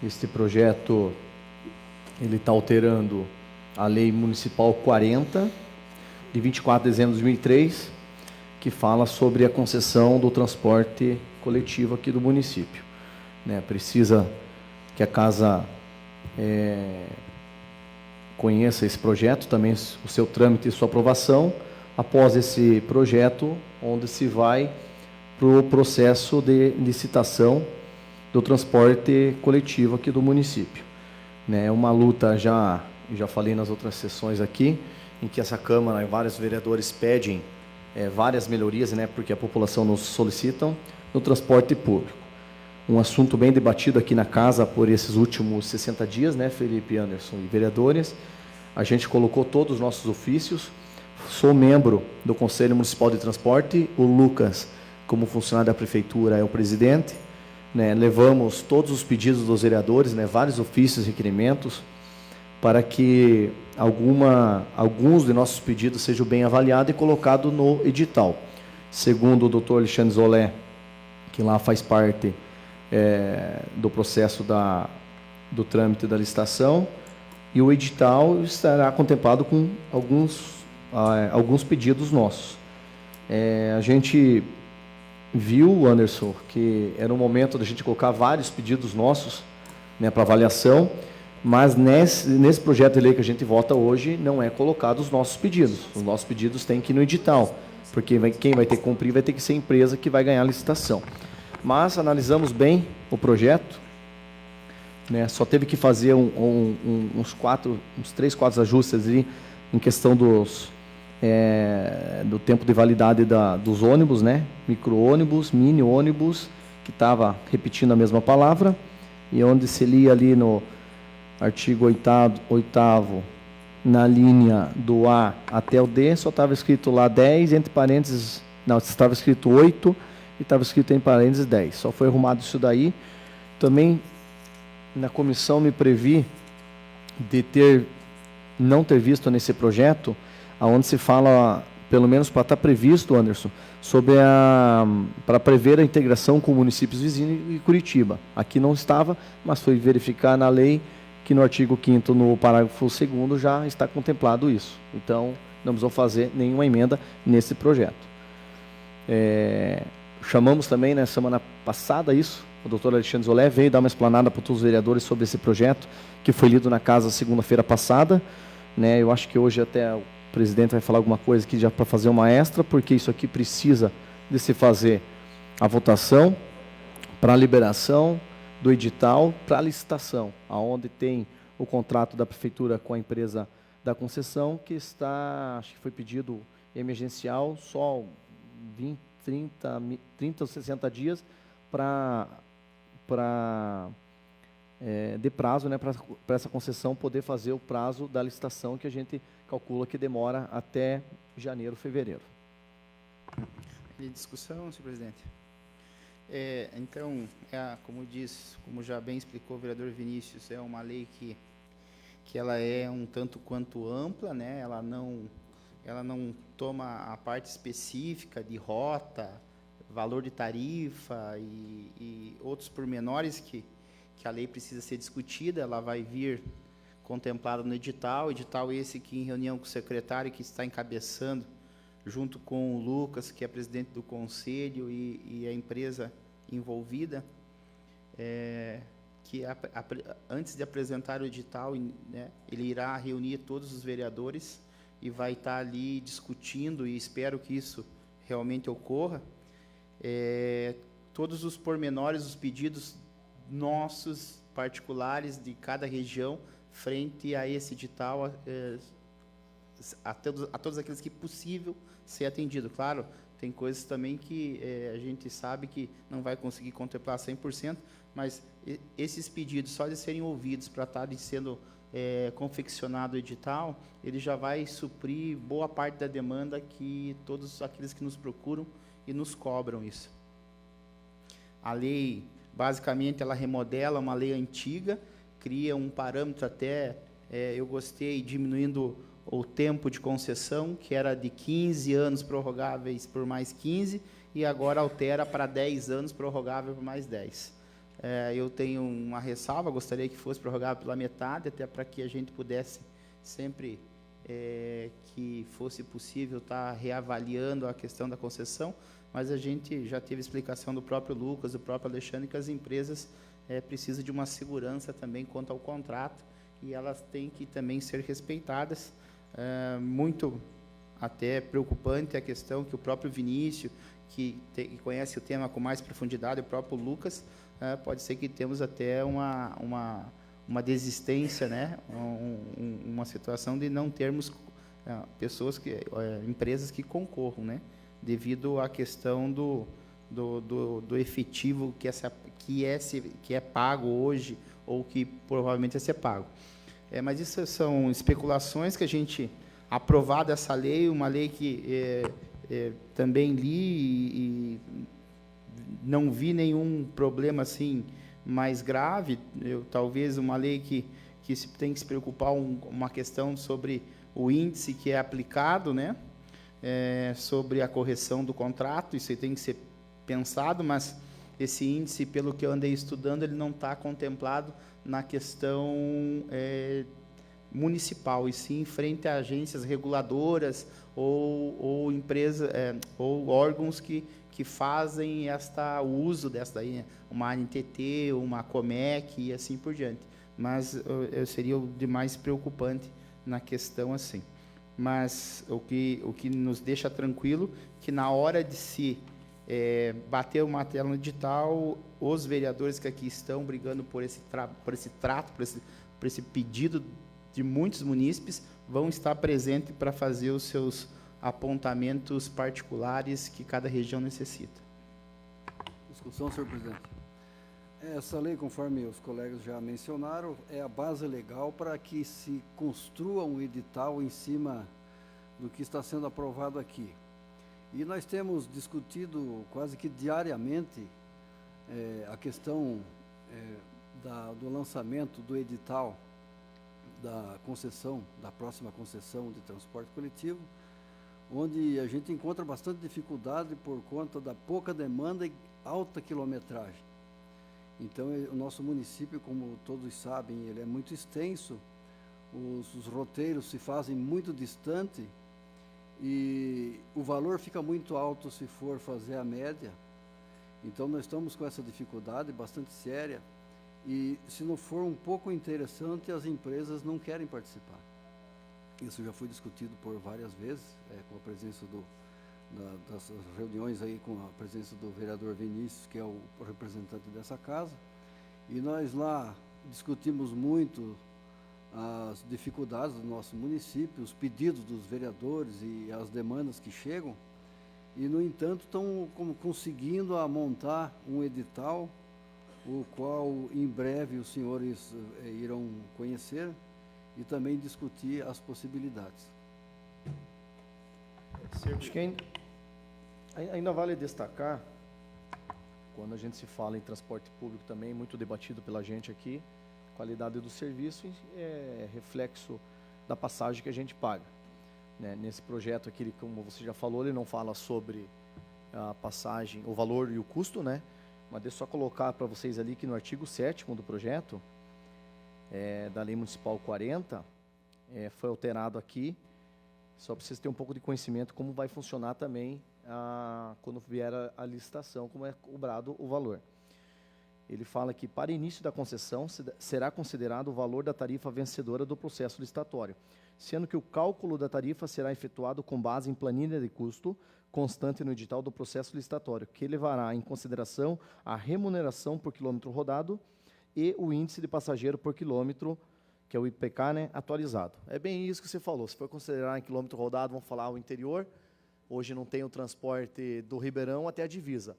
Este projeto ele está alterando a Lei Municipal 40, de 24 de dezembro de 2003, que fala sobre a concessão do transporte coletivo aqui do município. Precisa que a casa conheça esse projeto, também o seu trâmite e sua aprovação. Após esse projeto, onde se vai para o processo de licitação do transporte coletivo aqui do município. É uma luta, já falei nas outras sessões aqui, em que essa Câmara e vários vereadores pedem várias melhorias, porque a população nos solicitam no transporte público. Um assunto bem debatido aqui na casa por esses últimos 60 dias, Felipe Anderson e vereadores. A gente colocou todos os nossos ofícios. Sou membro do Conselho Municipal de Transporte, o Lucas, como funcionário da Prefeitura, é o presidente. Levamos todos os pedidos dos vereadores, vários ofícios e requerimentos, para que alguns de nossos pedidos sejam bem avaliados e colocados no edital. Segundo o doutor Alexandre Zolé, que lá faz parte do processo do trâmite da licitação, e o edital estará contemplado com alguns pedidos nossos. A gente viu, Anderson, que era um momento da gente colocar vários pedidos nossos para avaliação, mas nesse projeto de lei que a gente vota hoje, não é colocado os nossos pedidos. Os nossos pedidos têm que ir no edital, porque quem vai ter que cumprir vai ter que ser a empresa que vai ganhar a licitação. Mas analisamos bem o projeto, só teve que fazer uns 3, 4 ajustes ali, em questão do tempo de validade dos ônibus, micro-ônibus, mini-ônibus, que estava repetindo a mesma palavra, e onde se lia ali no artigo 8º, na linha do A até o D, só estava escrito lá 10, entre parênteses, não, estava escrito 8, e estava escrito em parênteses 10. Só foi arrumado isso daí. Também, na comissão, me previ de não ter visto nesse projeto, onde se fala, pelo menos para estar previsto, Anderson, para prever a integração com municípios vizinhos e Curitiba. Aqui não estava, mas foi verificar na lei que no artigo 5º, no parágrafo 2º, já está contemplado isso. Então, não precisou fazer nenhuma emenda nesse projeto. Chamamos também, na semana passada, o doutor Alexandre Zolé veio dar uma explanada para todos os vereadores sobre esse projeto, que foi lido na casa segunda-feira passada. Eu acho que hoje até o presidente vai falar alguma coisa aqui já para fazer uma extra, porque isso aqui precisa de se fazer a votação para a liberação do edital para a licitação, aonde tem o contrato da prefeitura com a empresa da concessão, que está, acho que foi pedido emergencial, só 20, 30 ou 60 dias de prazo, para essa concessão poder fazer o prazo da licitação, que a gente calcula que demora até janeiro, fevereiro. De discussão, senhor presidente. Então, como já bem explicou o vereador Vinícius, é uma lei que ela é um tanto quanto ampla, ela não toma a parte específica de rota, valor de tarifa e outros pormenores que a lei precisa ser discutida. Ela vai vir contemplada no edital esse que, em reunião com o secretário, que está encabeçando, junto com o Lucas, que é presidente do conselho, e a empresa envolvida, que antes de apresentar o edital, ele irá reunir todos os vereadores e vai estar ali discutindo, e espero que isso realmente ocorra, todos os pormenores, os pedidos nossos, particulares, de cada região, frente a esse edital, a todos aqueles que é possível ser atendido. Claro, tem coisas também que a gente sabe que não vai conseguir contemplar 100%, mas esses pedidos, só de serem ouvidos para estarem sendo confeccionado o edital, ele já vai suprir boa parte da demanda que todos aqueles que nos procuram e nos cobram isso. A lei, basicamente, ela remodela uma lei antiga, cria um parâmetro até, eu gostei, diminuindo o tempo de concessão, que era de 15 anos prorrogáveis por mais 15, e agora altera para 10 anos prorrogável por mais 10. Eu tenho uma ressalva, gostaria que fosse prorrogado pela metade, até para que a gente pudesse sempre que fosse possível estar reavaliando a questão da concessão, mas a gente já teve explicação do próprio Lucas, do próprio Alexandre, que as empresas precisam de uma segurança também quanto ao contrato, e elas têm que também ser respeitadas. Muito até preocupante a questão que o próprio Vinícius, que conhece o tema com mais profundidade, o próprio Lucas, pode ser que temos até uma desistência, né? Uma situação de não termos pessoas empresas que concorram, né? Devido à questão do efetivo que é pago hoje ou que provavelmente vai ser pago. Mas isso são especulações que a gente, aprovada essa lei, uma lei que também li e não vi nenhum problema assim mais grave. Talvez uma lei que se tem que se preocupar uma questão sobre o índice que é aplicado, né? Sobre a correção do contrato, isso aí tem que ser pensado, mas esse índice, pelo que eu andei estudando, ele não está contemplado na questão municipal, e sim frente a agências reguladoras ou empresas ou órgãos que fazem o uso dessa daí, né? Uma ANTT, uma Comec e assim por diante. Mas seria o de mais preocupante na questão assim. Mas o que nos deixa tranquilo, que na hora de se bater o martelo no edital, os vereadores que aqui estão brigando por esse trato, por esse pedido de muitos munícipes, vão estar presentes para fazer os seus apontamentos particulares que cada região necessita. Discussão, senhor presidente. Essa lei, conforme os colegas já mencionaram, é a base legal para que se construa um edital em cima do que está sendo aprovado aqui. E nós temos discutido quase que diariamente a questão do lançamento do edital da concessão, da próxima concessão de transporte coletivo, onde a gente encontra bastante dificuldade por conta da pouca demanda e alta quilometragem. Então, o nosso município, como todos sabem, ele é muito extenso, os roteiros se fazem muito distante e o valor fica muito alto se for fazer a média. Então, nós estamos com essa dificuldade bastante séria e, se não for um pouco interessante, as empresas não querem participar. Isso já foi discutido por várias vezes, com a presença das reuniões aí, com a presença do vereador Vinícius, que é o representante dessa casa, e nós lá discutimos muito as dificuldades do nosso município, os pedidos dos vereadores e as demandas que chegam, e, no entanto, estão conseguindo montar um edital, o qual, em breve, os senhores irão conhecer, e também discutir as possibilidades. Acho que ainda vale destacar, quando a gente se fala em transporte público também, muito debatido pela gente aqui, qualidade do serviço é reflexo da passagem que a gente paga, né? Nesse projeto aqui, como você já falou, ele não fala sobre a passagem, o valor e o custo, né? Mas deixa eu só colocar para vocês ali que no artigo 7º do projeto, da Lei Municipal 40, foi alterado aqui, só para vocês terem um pouco de conhecimento como vai funcionar também quando vier a licitação, como é cobrado o valor. Ele fala que, para início da concessão, será considerado o valor da tarifa vencedora do processo licitatório, sendo que o cálculo da tarifa será efetuado com base em planilha de custo constante no edital do processo licitatório, que levará em consideração a remuneração por quilômetro rodado e o índice de passageiro por quilômetro, que é o IPK, né, atualizado. É bem isso que você falou. Se for considerar em quilômetro rodado, vamos falar o interior. Hoje não tem o transporte do Ribeirão até a divisa,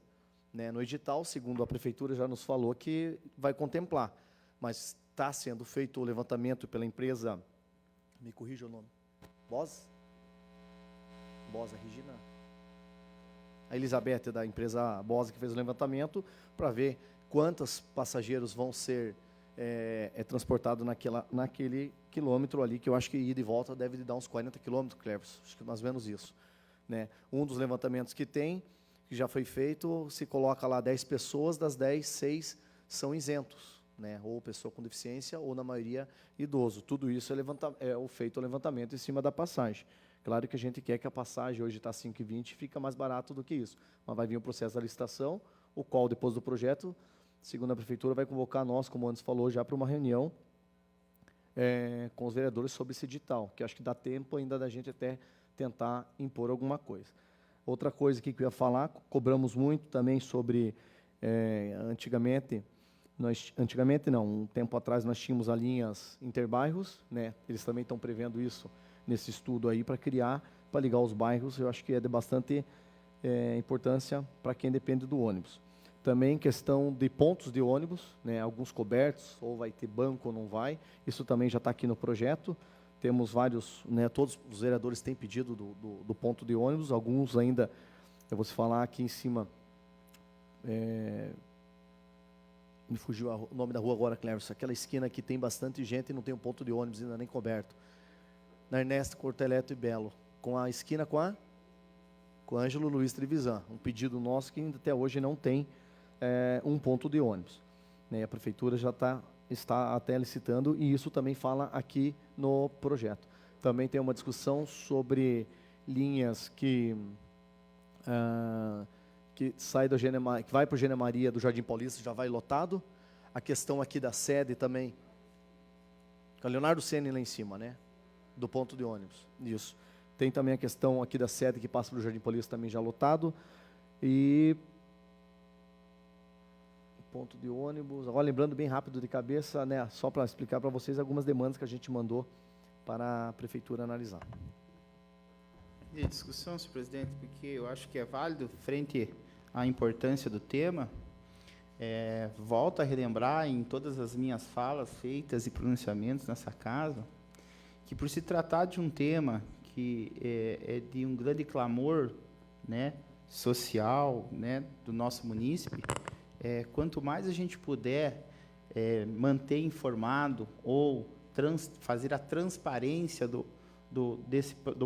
né? No edital, segundo a prefeitura já nos falou que vai contemplar, mas está sendo feito o levantamento pela empresa, me corrija o nome, Bosa, Regina? A Elizabeth, da empresa Bosa, que fez o levantamento, para ver quantos passageiros vão ser transportados naquele quilômetro ali, que eu acho que ida e volta deve dar uns 40 quilômetros, Cleverson, acho que mais ou menos isso, né? Um dos levantamentos que já foi feito, se coloca lá 10 pessoas, das 10, 6 são isentos, né? Ou pessoa com deficiência, ou na maioria idoso. Tudo isso é feito o levantamento em cima da passagem. Claro que a gente quer que a passagem hoje está 5,20 e fica mais barato do que isso. Mas vai vir o processo da licitação, o qual, depois do projeto, segundo a Prefeitura, vai convocar nós, como antes falou, já para uma reunião com os vereadores sobre esse edital, que acho que dá tempo ainda da gente até tentar impor alguma coisa. Outra coisa que eu ia falar, cobramos muito também sobre, antigamente não, um tempo atrás nós tínhamos as linhas interbairros, né? Eles também estão prevendo isso nesse estudo aí para ligar os bairros. Eu acho que é de bastante importância para quem depende do ônibus. Também questão de pontos de ônibus, né? Alguns cobertos, ou vai ter banco ou não vai. Isso também já está aqui no projeto. Temos vários, né? Todos os vereadores têm pedido do ponto de ônibus. Alguns ainda, eu vou te falar aqui em cima. Me fugiu o nome da rua agora, Cleverson. Aquela esquina que tem bastante gente e não tem um ponto de ônibus ainda nem coberto. Na Ernesto Corteleto e Belo, com a esquina com Ângelo Luiz Trevisan. Um pedido nosso que ainda até hoje não tem um ponto de ônibus, né? A Prefeitura já está até licitando, e isso também fala aqui no projeto. Também tem uma discussão sobre linhas que sai do que vai para o Gênia Maria do Jardim Paulista, já vai lotado. A questão aqui da sede também, com a Leonardo Ceni lá em cima, né? Do ponto de ônibus, isso. Tem também a questão aqui da sede que passa pelo Jardim Paulista, também já lotado. E ponto de ônibus, agora lembrando bem rápido de cabeça, né? Só para explicar para vocês algumas demandas que a gente mandou para a Prefeitura analisar. De discussão, senhor presidente, porque eu acho que é válido, frente à importância do tema, volto a relembrar em todas as minhas falas feitas e pronunciamentos nessa casa, que por se tratar de um tema que é de um grande clamor, né, social, né, do nosso munícipe, quanto mais a gente puder manter informado ou fazer a transparência do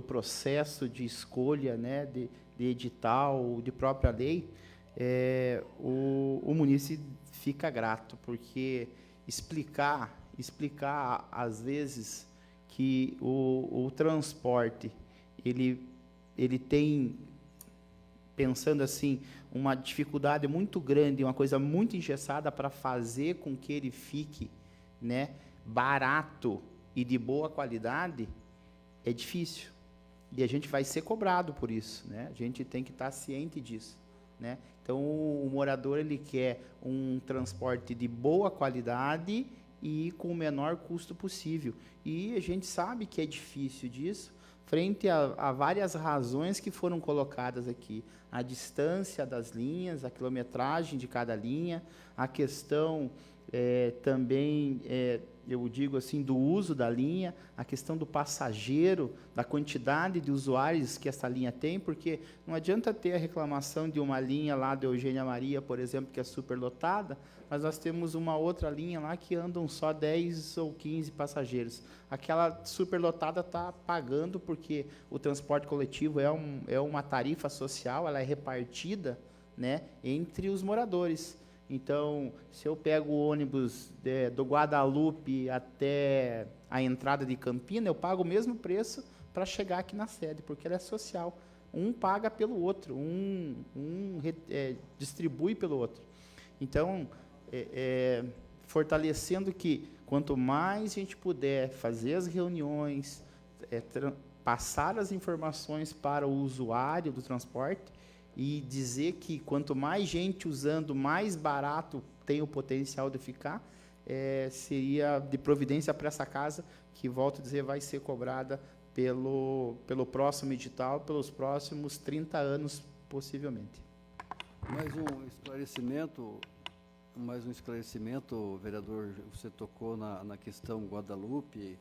processo de escolha, né, de edital, de própria lei, o munícipe fica grato, porque explicar às vezes que o transporte ele tem, pensando assim, uma dificuldade muito grande, uma coisa muito engessada para fazer com que ele fique, né, barato e de boa qualidade, é difícil. E a gente vai ser cobrado por isso, né? A gente tem que estar ciente disso, né? Então, o morador, ele quer um transporte de boa qualidade e com o menor custo possível. E a gente sabe que é difícil disso, frente a várias razões que foram colocadas aqui. A distância das linhas, a quilometragem de cada linha, a questão também, eu digo assim, do uso da linha, a questão do passageiro, da quantidade de usuários que essa linha tem, porque não adianta ter a reclamação de uma linha lá de Eugênia Maria, por exemplo, que é superlotada, mas nós temos uma outra linha lá que andam só 10 ou 15 passageiros. Aquela superlotada está pagando, porque o transporte coletivo é uma tarifa social, ela é repartida, né, entre os moradores. Então, se eu pego o ônibus do Guadalupe até a entrada de Campina, eu pago o mesmo preço para chegar aqui na sede, porque ela é social. Um paga pelo outro, distribui pelo outro. Então, fortalecendo que quanto mais a gente puder fazer as reuniões, passar as informações para o usuário do transporte, e dizer que quanto mais gente usando, mais barato tem o potencial de ficar, seria de providência para essa casa, que, volto a dizer, vai ser cobrada pelo próximo edital, pelos próximos 30 anos, possivelmente. Mais um esclarecimento, vereador, você tocou na questão Guadalupe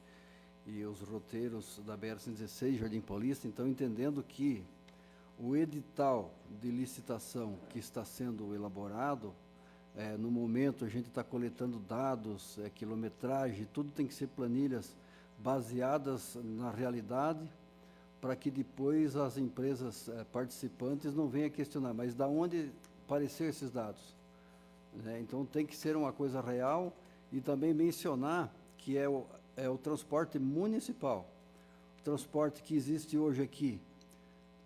e os roteiros da BR-116, Jardim Paulista, então, entendendo que o edital de licitação que está sendo elaborado, no momento a gente está coletando dados, quilometragem, tudo tem que ser planilhas baseadas na realidade, para que depois as empresas participantes não venham questionar, mas da onde aparecer esses dados? né? Então tem que ser uma coisa real e também mencionar que é o transporte municipal. O transporte que existe hoje aqui,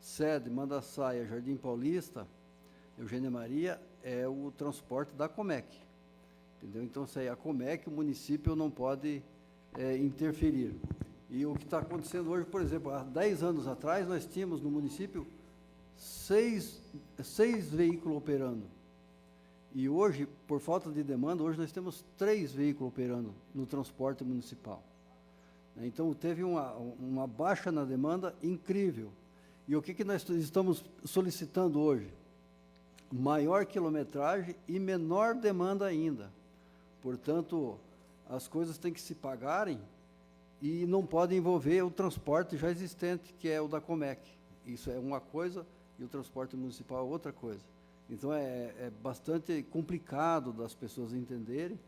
Sede, Mandaçaia, Jardim Paulista, Eugênia Maria, é o transporte da Comec. Entendeu? Então, isso aí, a Comec, o município não pode interferir. E o que está acontecendo hoje, por exemplo, há 10 anos atrás, nós tínhamos no município 6 veículos operando. E hoje, por falta de demanda, hoje nós temos 3 veículos operando no transporte municipal. Então, teve uma baixa na demanda incrível. E o que nós estamos solicitando hoje? Maior quilometragem e menor demanda ainda. Portanto, as coisas têm que se pagarem e não podem envolver o transporte já existente, que é o da Comec. Isso é uma coisa e o transporte municipal é outra coisa. Então, é bastante complicado das pessoas entenderem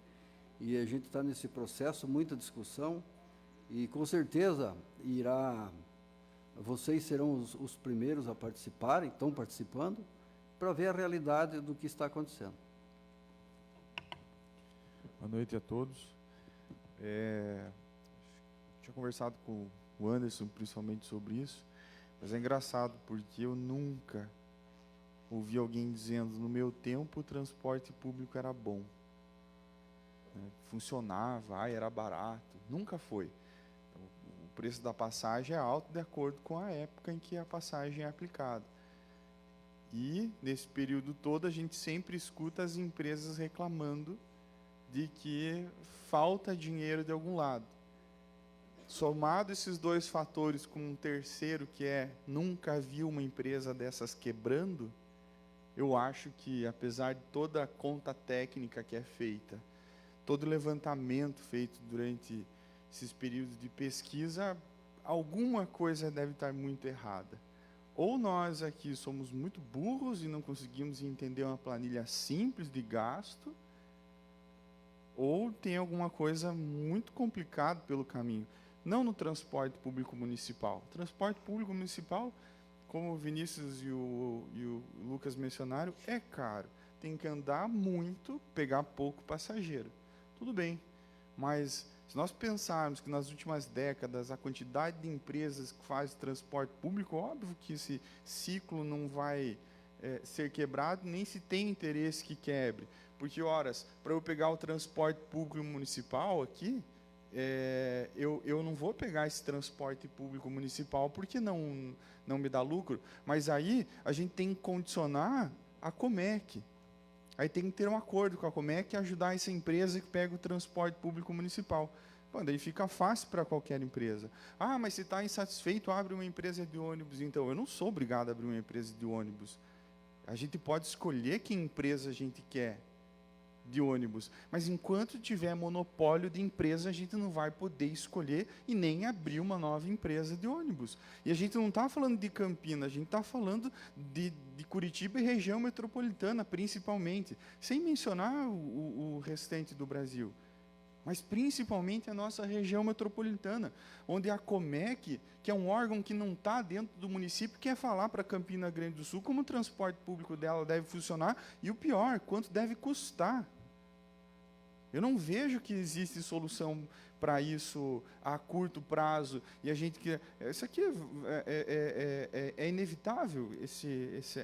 e a gente está nesse processo, muita discussão e, com certeza, vocês serão os primeiros a participarem, estão participando, para ver a realidade do que está acontecendo. Boa noite a todos. Tinha conversado com o Anderson, principalmente, sobre isso, mas é engraçado, porque eu nunca ouvi alguém dizendo, no meu tempo, o transporte público era bom. Funcionava, era barato. Nunca foi. Então, o preço da passagem é alto de acordo com a época em que a passagem é aplicada. E, nesse período todo, a gente sempre escuta as empresas reclamando de que falta dinheiro de algum lado. Somado esses 2 fatores com um terceiro, que nunca vi uma empresa dessas quebrando, eu acho que, apesar de toda a conta técnica que é feita, todo o levantamento feito durante esses períodos de pesquisa, alguma coisa deve estar muito errada. Ou nós aqui somos muito burros e não conseguimos entender uma planilha simples de gasto, ou tem alguma coisa muito complicada pelo caminho. Não no transporte público municipal. O transporte público municipal, como o Vinícius e o Lucas mencionaram, é caro. Tem que andar muito, pegar pouco passageiro. Tudo bem, mas se nós pensarmos que nas últimas décadas a quantidade de empresas que fazem transporte público, óbvio que esse ciclo não vai ser quebrado, nem se tem interesse que quebre. Porque, horas, para eu pegar o transporte público municipal aqui, eu não vou pegar esse transporte público municipal porque não me dá lucro, mas aí a gente tem que condicionar a Comec. Aí tem que ter um acordo com a Comec e ajudar essa empresa que pega o transporte público municipal. Bom, daí fica fácil para qualquer empresa. Ah, mas se está insatisfeito, abre uma empresa de ônibus. Então, eu não sou obrigado a abrir uma empresa de ônibus. A gente pode escolher que empresa a gente quer de ônibus, mas enquanto tiver monopólio de empresa, a gente não vai poder escolher e nem abrir uma nova empresa de ônibus. E a gente não está falando de Campinas, a gente está falando de Curitiba e região metropolitana, principalmente, sem mencionar o restante do Brasil, mas principalmente a nossa região metropolitana, onde a Comec, que é um órgão que não está dentro do município, quer falar para Campina Grande do Sul como o transporte público dela deve funcionar e, o pior, quanto deve custar. Eu não vejo que existe solução para isso a curto prazo. E a gente que isso aqui é inevitável.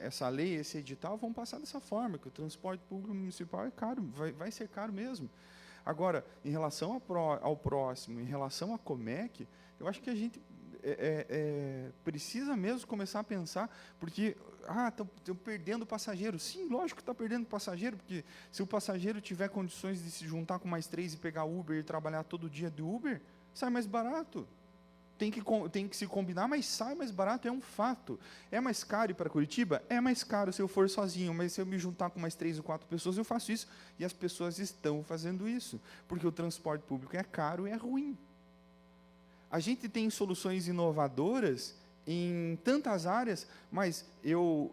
Essa lei, esse edital vão passar dessa forma, que o transporte público municipal é caro, vai ser caro mesmo. Agora, em relação ao próximo, em relação à Comec, eu acho que a gente precisa mesmo começar a pensar, porque estão perdendo passageiro. Sim, lógico que está perdendo passageiro, porque se o passageiro tiver condições de se juntar com mais 3 e pegar Uber e trabalhar todo dia de Uber, sai mais barato. Tem que se combinar, mas sai mais barato, é um fato. É mais caro ir para Curitiba? É mais caro se eu for sozinho, mas se eu me juntar com mais 3 ou 4 pessoas, eu faço isso. E as pessoas estão fazendo isso, porque o transporte público é caro e é ruim. A gente tem soluções inovadoras em tantas áreas, mas eu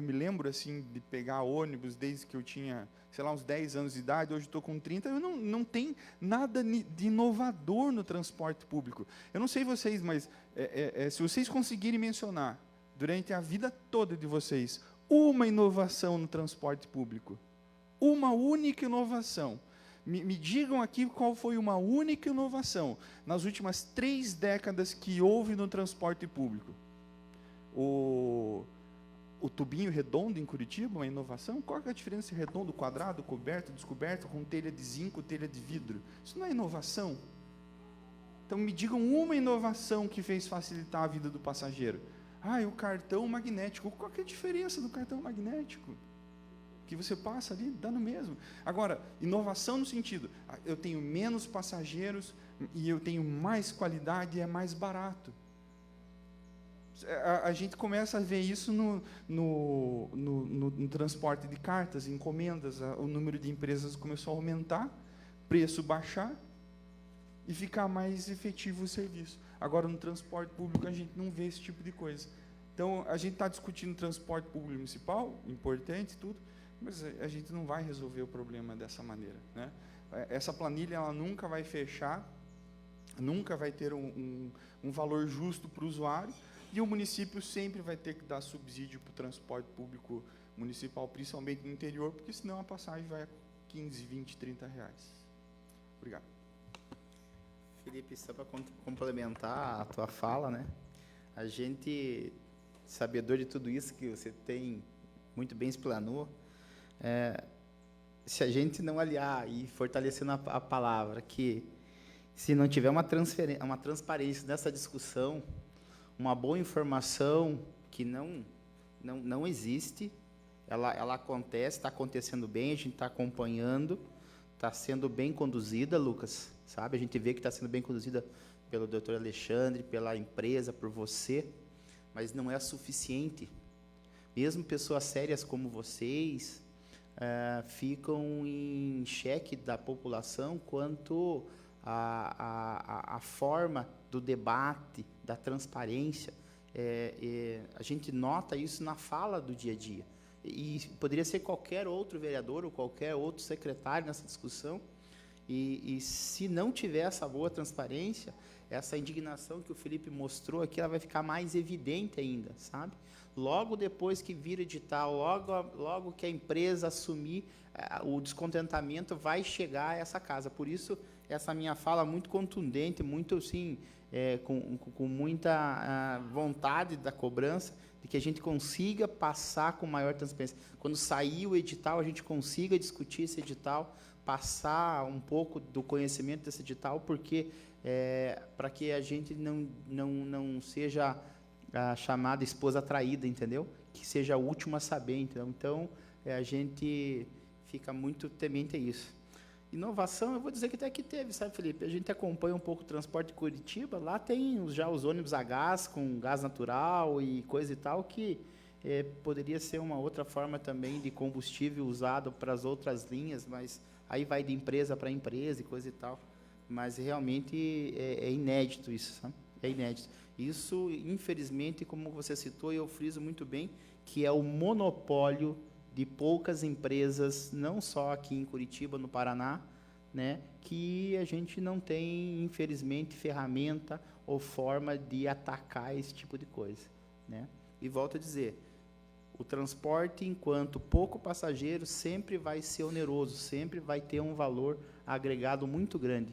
me lembro assim de pegar ônibus desde que eu tinha, sei lá, uns 10 anos de idade, hoje estou com 30, eu não tem nada de inovador no transporte público. Eu não sei vocês, mas se vocês conseguirem mencionar, durante a vida toda de vocês, uma inovação no transporte público. Uma única inovação. Me digam aqui qual foi uma única inovação nas últimas 3 décadas que houve no transporte público. O tubinho redondo em Curitiba, uma inovação? Qual é a diferença entre redondo, quadrado, coberto, descoberto, com telha de zinco, telha de vidro? Isso não é inovação? Então, me digam uma inovação que fez facilitar a vida do passageiro. O cartão magnético. Qual é a diferença do cartão magnético? Que você passa ali, dá no mesmo. Agora, inovação no sentido, eu tenho menos passageiros e eu tenho mais qualidade e é mais barato. A gente começa a ver isso no transporte de cartas, encomendas, o número de empresas começou a aumentar, preço baixar e ficar mais efetivo o serviço. Agora, no transporte público, a gente não vê esse tipo de coisa. Então, a gente está discutindo transporte público municipal, importante, tudo, mas a gente não vai resolver o problema dessa maneira, né? Essa planilha ela nunca vai fechar, nunca vai ter um valor justo para o usuário, e o município sempre vai ter que dar subsídio para o transporte público municipal, principalmente no interior, porque senão a passagem vai a 15, 20, 30 reais. Obrigado. Felipe, só para complementar a tua fala, né? A gente, sabedor de tudo isso que você tem muito bem explanou, se a gente não aliar e fortalecendo a palavra, que se não tiver uma transparência nessa discussão, uma boa informação que não existe, ela acontece, está acontecendo bem, a gente está acompanhando, está sendo bem conduzida, Lucas, sabe? A gente vê que está sendo bem conduzida pelo Dr. Alexandre, pela empresa, por você, mas não é suficiente. Mesmo pessoas sérias como vocês ficam em xeque da população quanto a forma do debate, da transparência. A gente nota isso na fala do dia a dia. E poderia ser qualquer outro vereador ou qualquer outro secretário nessa discussão. E se não tiver essa boa transparência, essa indignação que o Felipe mostrou aqui, ela vai ficar mais evidente ainda, sabe? Logo depois que vira edital, logo que a empresa assumir, o descontentamento vai chegar a essa casa. Por isso, essa minha fala muito contundente, muito assim, com muita vontade da cobrança, de que a gente consiga passar com maior transparência. Quando sair o edital, a gente consiga discutir esse edital, passar um pouco do conhecimento desse edital, porque para que a gente não seja a chamada esposa traída, entendeu? Que seja a última a saber, entendeu? Então, a gente fica muito temente a isso. Inovação, eu vou dizer que até que teve, sabe, Felipe? A gente acompanha um pouco o transporte de Curitiba, lá tem já os ônibus a gás, com gás natural e coisa e tal, que poderia ser uma outra forma também de combustível usado para as outras linhas, mas aí vai de empresa para empresa e coisa e tal. Mas realmente é inédito isso, sabe? É inédito. Isso, infelizmente, como você citou, e eu friso muito bem, que é o monopólio de poucas empresas, não só aqui em Curitiba, no Paraná, né, que a gente não tem, infelizmente, ferramenta ou forma de atacar esse tipo de coisa, né? E volto a dizer, o transporte, enquanto pouco passageiro, sempre vai ser oneroso, sempre vai ter um valor agregado muito grande.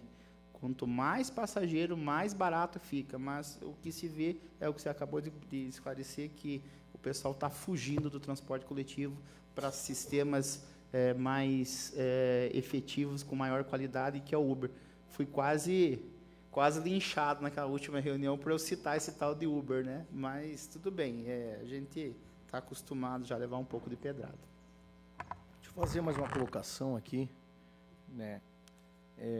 Quanto mais passageiro, mais barato fica, mas o que se vê é o que você acabou de esclarecer, que o pessoal está fugindo do transporte coletivo para sistemas mais efetivos, com maior qualidade, que é o Uber. Fui quase linchado naquela última reunião por eu citar esse tal de Uber, né? Mas tudo bem, a gente está acostumado já a levar um pouco de pedrada. Deixa eu fazer mais uma colocação aqui, né?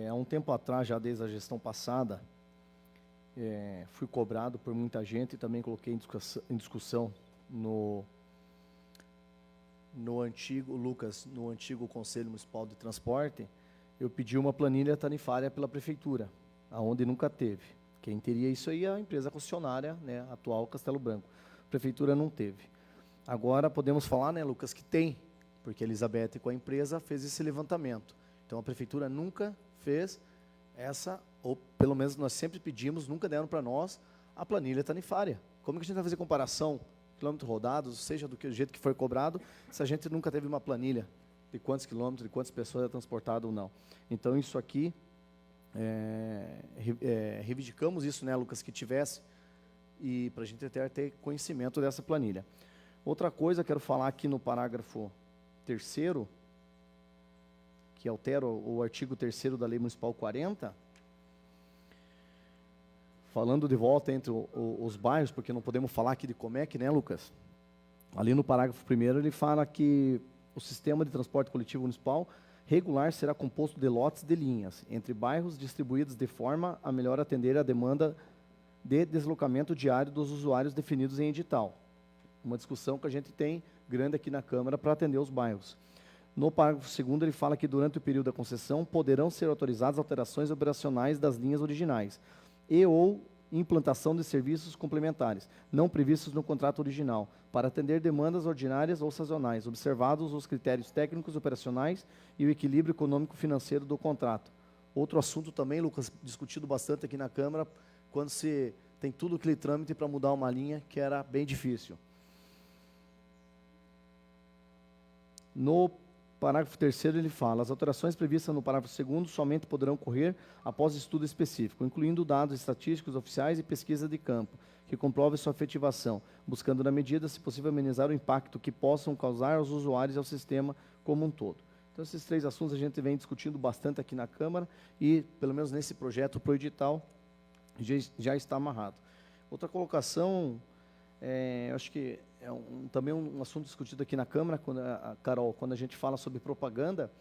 Há um tempo atrás, já desde a gestão passada, fui cobrado por muita gente e também coloquei em discussão no antigo, Lucas, no antigo Conselho Municipal de Transporte, eu pedi uma planilha tarifária pela Prefeitura, aonde nunca teve. Quem teria isso aí é a empresa concessionária, né, atual Castelo Branco. A Prefeitura não teve. Agora podemos falar, né, Lucas, que tem, porque a Elizabeth com a empresa fez esse levantamento. Então a Prefeitura nunca fez essa, ou pelo menos nós sempre pedimos, nunca deram para nós a planilha tarifária. Como que a gente vai fazer comparação quilômetros rodados, seja do jeito que foi cobrado, se a gente nunca teve uma planilha de quantos quilômetros, de quantas pessoas é transportado ou não. Então, isso aqui, reivindicamos isso, né, Lucas, que tivesse, e para a gente ter conhecimento dessa planilha. Outra coisa, quero falar aqui no parágrafo 3º, que altera o artigo 3º da Lei Municipal 40, falando de volta entre os bairros, porque não podemos falar aqui de Comec, né, Lucas? Ali no parágrafo 1º, ele fala que o sistema de transporte coletivo municipal regular será composto de lotes de linhas entre bairros distribuídos de forma a melhor atender a demanda de deslocamento diário dos usuários definidos em edital. Uma discussão que a gente tem grande aqui na Câmara para atender os bairros. No parágrafo 2º, ele fala que durante o período da concessão poderão ser autorizadas alterações operacionais das linhas originais e ou implantação de serviços complementares, não previstos no contrato original, para atender demandas ordinárias ou sazonais, observados os critérios técnicos, operacionais e o equilíbrio econômico-financeiro do contrato. Outro assunto também, Lucas, discutido bastante aqui na Câmara, quando se tem tudo aquele trâmite para mudar uma linha, que era bem difícil. No parágrafo 3º, ele fala: as alterações previstas no parágrafo 2º somente poderão ocorrer após estudo específico, incluindo dados estatísticos oficiais e pesquisa de campo, que comprove sua efetivação, buscando na medida, se possível, amenizar o impacto que possam causar aos usuários e ao sistema como um todo. Então, esses 3 assuntos a gente vem discutindo bastante aqui na Câmara e, pelo menos nesse projeto pro edital, já está amarrado. Outra colocação, acho que também um assunto discutido aqui na Câmara, Carol, quando a gente fala sobre propaganda.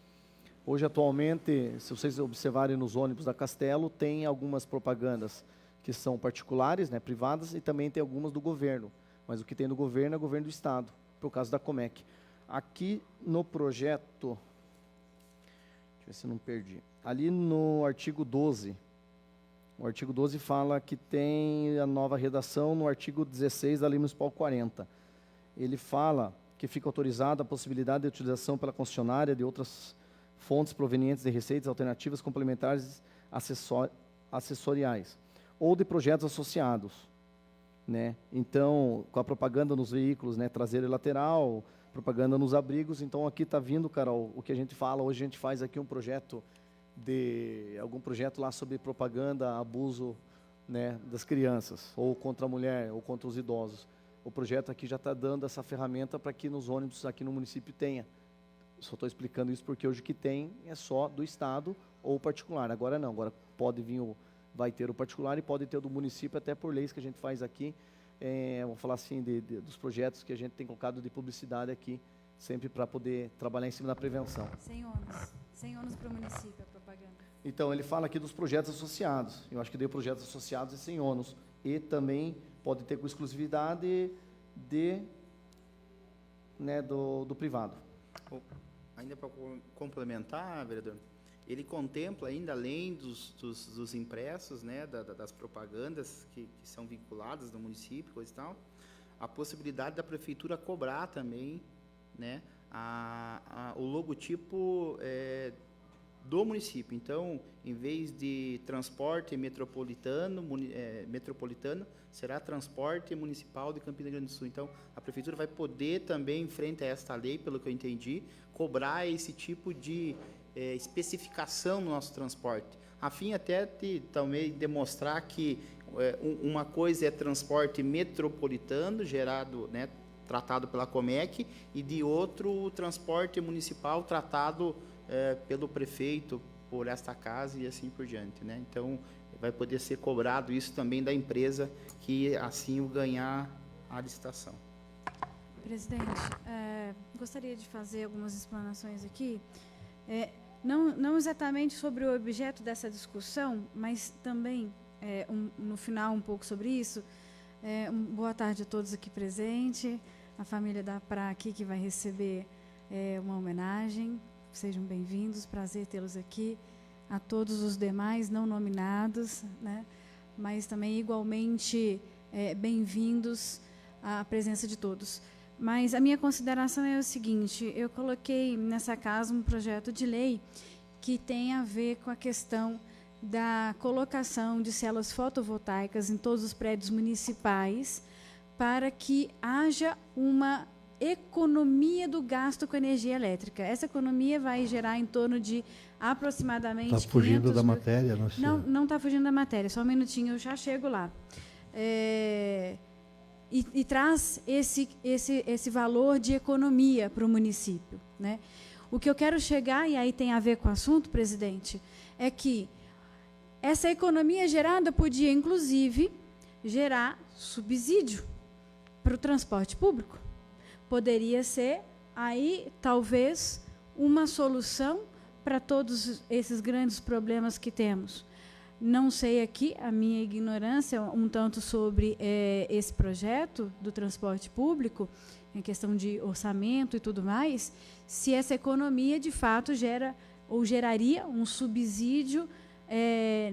Hoje, atualmente, se vocês observarem nos ônibus da Castelo, tem algumas propagandas que são particulares, né, privadas, e também tem algumas do governo. Mas o que tem do governo é o governo do Estado, por causa da Comec. Aqui no projeto, deixa eu ver se eu não perdi, ali no artigo 12, o artigo 12 fala que tem a nova redação no artigo 16 da Lei Municipal 40. Ele fala que fica autorizada a possibilidade de utilização pela concessionária de outras fontes provenientes de receitas alternativas complementares acessoriais ou de projetos associados, né? Então, com a propaganda nos veículos, né, traseiro e lateral, propaganda nos abrigos. Então, aqui está vindo, Carol, o que a gente fala, hoje a gente faz aqui algum projeto lá sobre propaganda, abuso, né, das crianças, ou contra a mulher, ou contra os idosos. O projeto aqui já está dando essa ferramenta para que nos ônibus aqui no município tenha. Só estou explicando isso porque hoje o que tem é só do Estado ou particular. Agora não, agora pode vir vai ter o particular e pode ter o do município, até por leis que a gente faz aqui. Vou falar assim, dos projetos que a gente tem colocado de publicidade aqui, sempre para poder trabalhar em cima da prevenção. Sem ônus para o município, a propaganda. Então, ele fala aqui dos projetos associados. Eu acho que deu projetos associados e sem ônus. E também pode ter com exclusividade do privado. Ainda para complementar, vereador, ele contempla ainda, além dos impressos, né, das propagandas que são vinculadas no município, coisa e tal, a possibilidade da prefeitura cobrar também, né, o logotipo do município. Então, em vez de transporte metropolitano, será transporte municipal de Campina Grande do Sul. Então, a prefeitura vai poder também, em frente a esta lei, pelo que eu entendi, cobrar esse tipo de especificação no nosso transporte, a fim até de também demonstrar que uma coisa é transporte metropolitano, gerado, né, tratado pela Comec, e de outro transporte municipal tratado pelo prefeito, por esta casa e assim por diante, né? Então, vai poder ser cobrado isso também da empresa que assim o ganhar a licitação. Presidente, gostaria de fazer algumas explanações aqui, não exatamente sobre o objeto dessa discussão, mas também, no final, um pouco sobre isso. Boa tarde a todos aqui presentes, a família da PRA aqui que vai receber uma homenagem. Sejam bem-vindos, prazer tê-los aqui. A todos os demais não nominados, né, mas também igualmente bem-vindos à presença de todos. Mas a minha consideração é o seguinte: eu coloquei nessa casa um projeto de lei que tem a ver com a questão da colocação de células fotovoltaicas em todos os prédios municipais, para que haja uma economia do gasto com energia elétrica. Essa economia vai gerar em torno de aproximadamente... Está fugindo 500 da mil... matéria, não sei. Não está fugindo da matéria, só um minutinho, eu já chego lá. E traz esse valor de economia para o município, né? O que eu quero chegar, e aí tem a ver com o assunto, presidente, é que essa economia gerada podia, inclusive, gerar subsídio para o transporte público. Poderia ser, aí, talvez, uma solução para todos esses grandes problemas que temos. Não sei aqui, a minha ignorância, um tanto sobre esse projeto do transporte público, em questão de orçamento e tudo mais, se essa economia, de fato, gera ou geraria um subsídio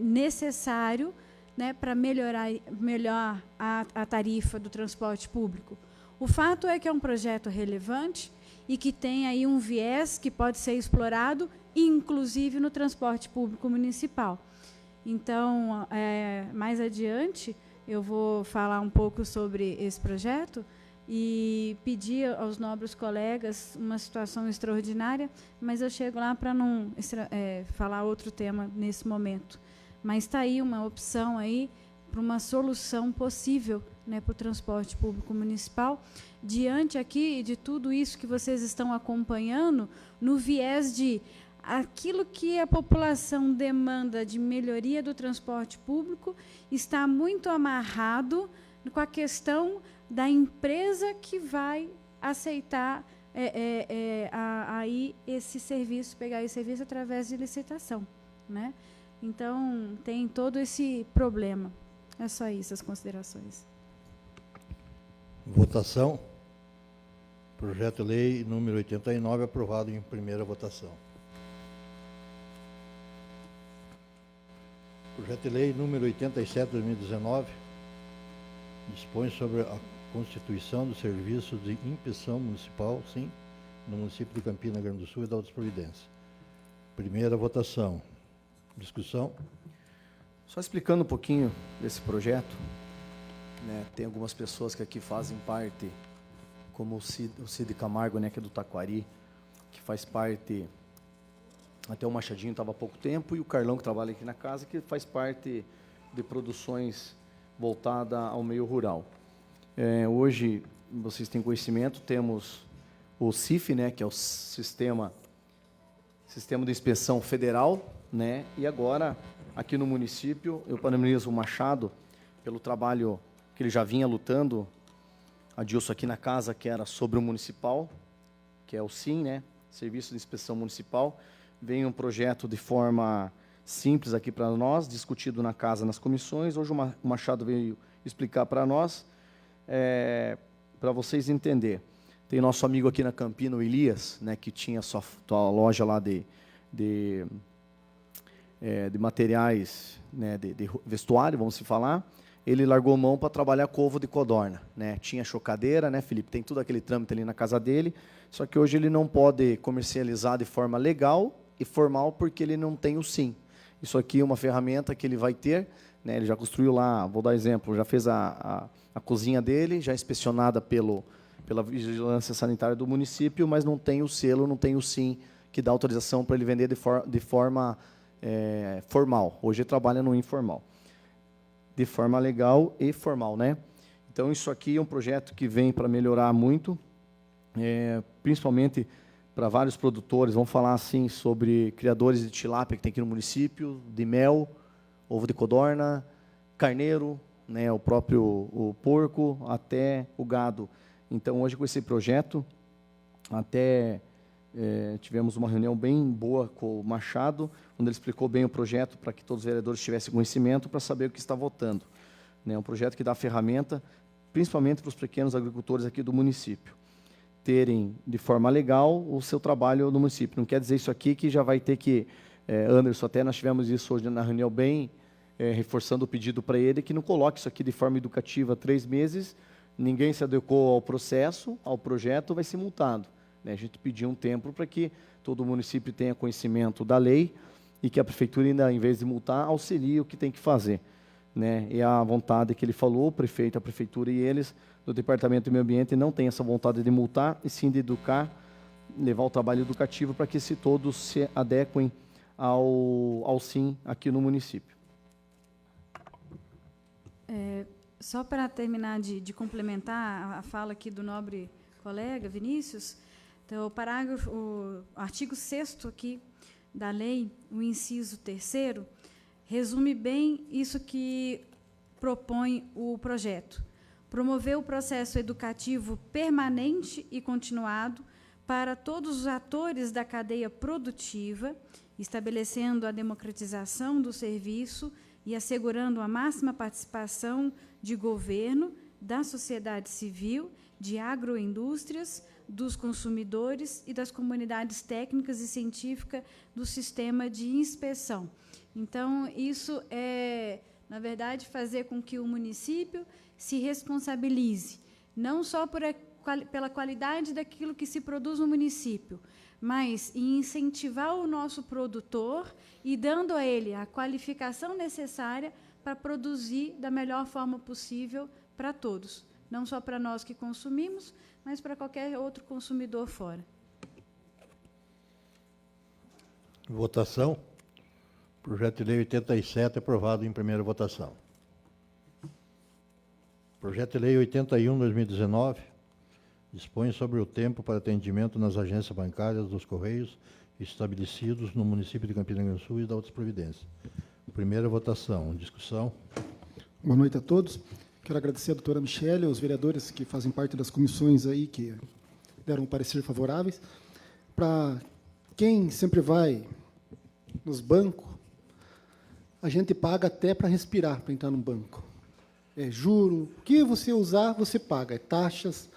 necessário, né, para melhorar a tarifa do transporte público. O fato é que é um projeto relevante e que tem aí um viés que pode ser explorado, inclusive no transporte público municipal. Então, mais adiante, eu vou falar um pouco sobre esse projeto e pedir aos nobres colegas uma situação extraordinária, mas eu chego lá para não falar outro tema nesse momento. Mas está aí uma opção aí para uma solução possível, né, para o transporte público municipal, diante aqui de tudo isso que vocês estão acompanhando, no viés de aquilo que a população demanda de melhoria do transporte público está muito amarrado com a questão da empresa que vai aceitar aí esse serviço, pegar esse serviço através de licitação, né? Então, tem todo esse problema. É só isso, as considerações. Votação. Projeto de lei número 89, aprovado em primeira votação. Projeto de lei número 87, 2019, dispõe sobre a constituição do serviço de inspeção municipal, sim, no município de Campina Grande do Sul e da outras providências. Primeira votação. Discussão. Só explicando um pouquinho desse projeto, né, tem algumas pessoas que aqui fazem parte, como o Cid Camargo, né, que é do Taquari, que faz parte, até o Machadinho estava há pouco tempo, e o Carlão, que trabalha aqui na casa, que faz parte de produções voltadas ao meio rural. Hoje, vocês têm conhecimento, temos o CIF, né, que é o Sistema de Inspeção Federal, né, e agora, aqui no município, eu parabenizo o Machado pelo trabalho que ele já vinha lutando, Adilson aqui na casa, que era sobre o municipal, que é o SIM, né, Serviço de Inspeção Municipal. Vem um projeto de forma simples aqui para nós, discutido na casa, nas comissões. Hoje o Machado veio explicar para nós, para vocês entenderem. Tem nosso amigo aqui na Campina, o Elias, né, que tinha sua loja lá de materiais, né, de vestuário, vamos se falar. Ele largou mão para trabalhar com ovo de codorna, né? Tinha chocadeira, né, Felipe? Tem tudo aquele trâmite ali na casa dele, só que hoje ele não pode comercializar de forma legal e formal porque ele não tem o SIM. Isso aqui é uma ferramenta que ele vai ter, né? Ele já construiu lá, vou dar exemplo, já fez a cozinha dele, já inspecionada pela Vigilância Sanitária do município, mas não tem o selo, não tem o SIM que dá autorização para ele vender de forma formal. Hoje ele trabalha no informal. De forma legal e formal, né? Então, isso aqui é um projeto que vem para melhorar muito, principalmente para vários produtores. Vamos falar assim sobre criadores de tilápia que tem aqui no município, de mel, ovo de codorna, carneiro, né, o próprio porco, até o gado. Então, hoje, com esse projeto, até tivemos uma reunião bem boa com o Machado, onde ele explicou bem o projeto para que todos os vereadores tivessem conhecimento para saber o que está votando. É um projeto que dá ferramenta, principalmente para os pequenos agricultores aqui do município, terem de forma legal o seu trabalho no município. Não quer dizer isso aqui que já vai ter que... Anderson, até nós tivemos isso hoje na reunião bem, reforçando o pedido para ele, que não coloque isso aqui de forma educativa 3 meses, ninguém se adequou ao processo, ao projeto, vai ser multado. A gente pediu um tempo para que todo o município tenha conhecimento da lei e que a prefeitura, ainda, em vez de multar, auxilie o que tem que fazer. né? E a vontade que ele falou, o prefeito, a prefeitura e eles, do Departamento do Meio Ambiente, não tem essa vontade de multar, e sim de educar, levar o trabalho educativo para que todos se adequem ao sim aqui no município. Só para terminar de complementar a fala aqui do nobre colega Vinícius, então, o artigo 6º aqui da lei, o inciso 3º, resume bem isso que propõe o projeto. Promover o processo educativo permanente e continuado para todos os atores da cadeia produtiva, estabelecendo a democratização do serviço e assegurando a máxima participação de governo, da sociedade civil, de agroindústrias, dos consumidores e das comunidades técnicas e científicas do sistema de inspeção. Então, isso é, na verdade, fazer com que o município se responsabilize, não só pela qualidade daquilo que se produz no município, mas em incentivar o nosso produtor e dando a ele a qualificação necessária para produzir da melhor forma possível para todos, não só para nós que consumimos, mas para qualquer outro consumidor fora. Votação. Projeto de lei 87 aprovado em primeira votação. Projeto de lei 81/2019 dispõe sobre o tempo para atendimento nas agências bancárias dos Correios estabelecidos no município de Campina Grande do Sul e da outras providências. Primeira votação. Discussão. Boa noite a todos. Quero agradecer a doutora Michele, aos vereadores que fazem parte das comissões aí que deram um parecer favoráveis. Para quem sempre vai nos bancos, a gente paga até para respirar, para entrar no banco. É juro, o que você usar, você paga, é taxas.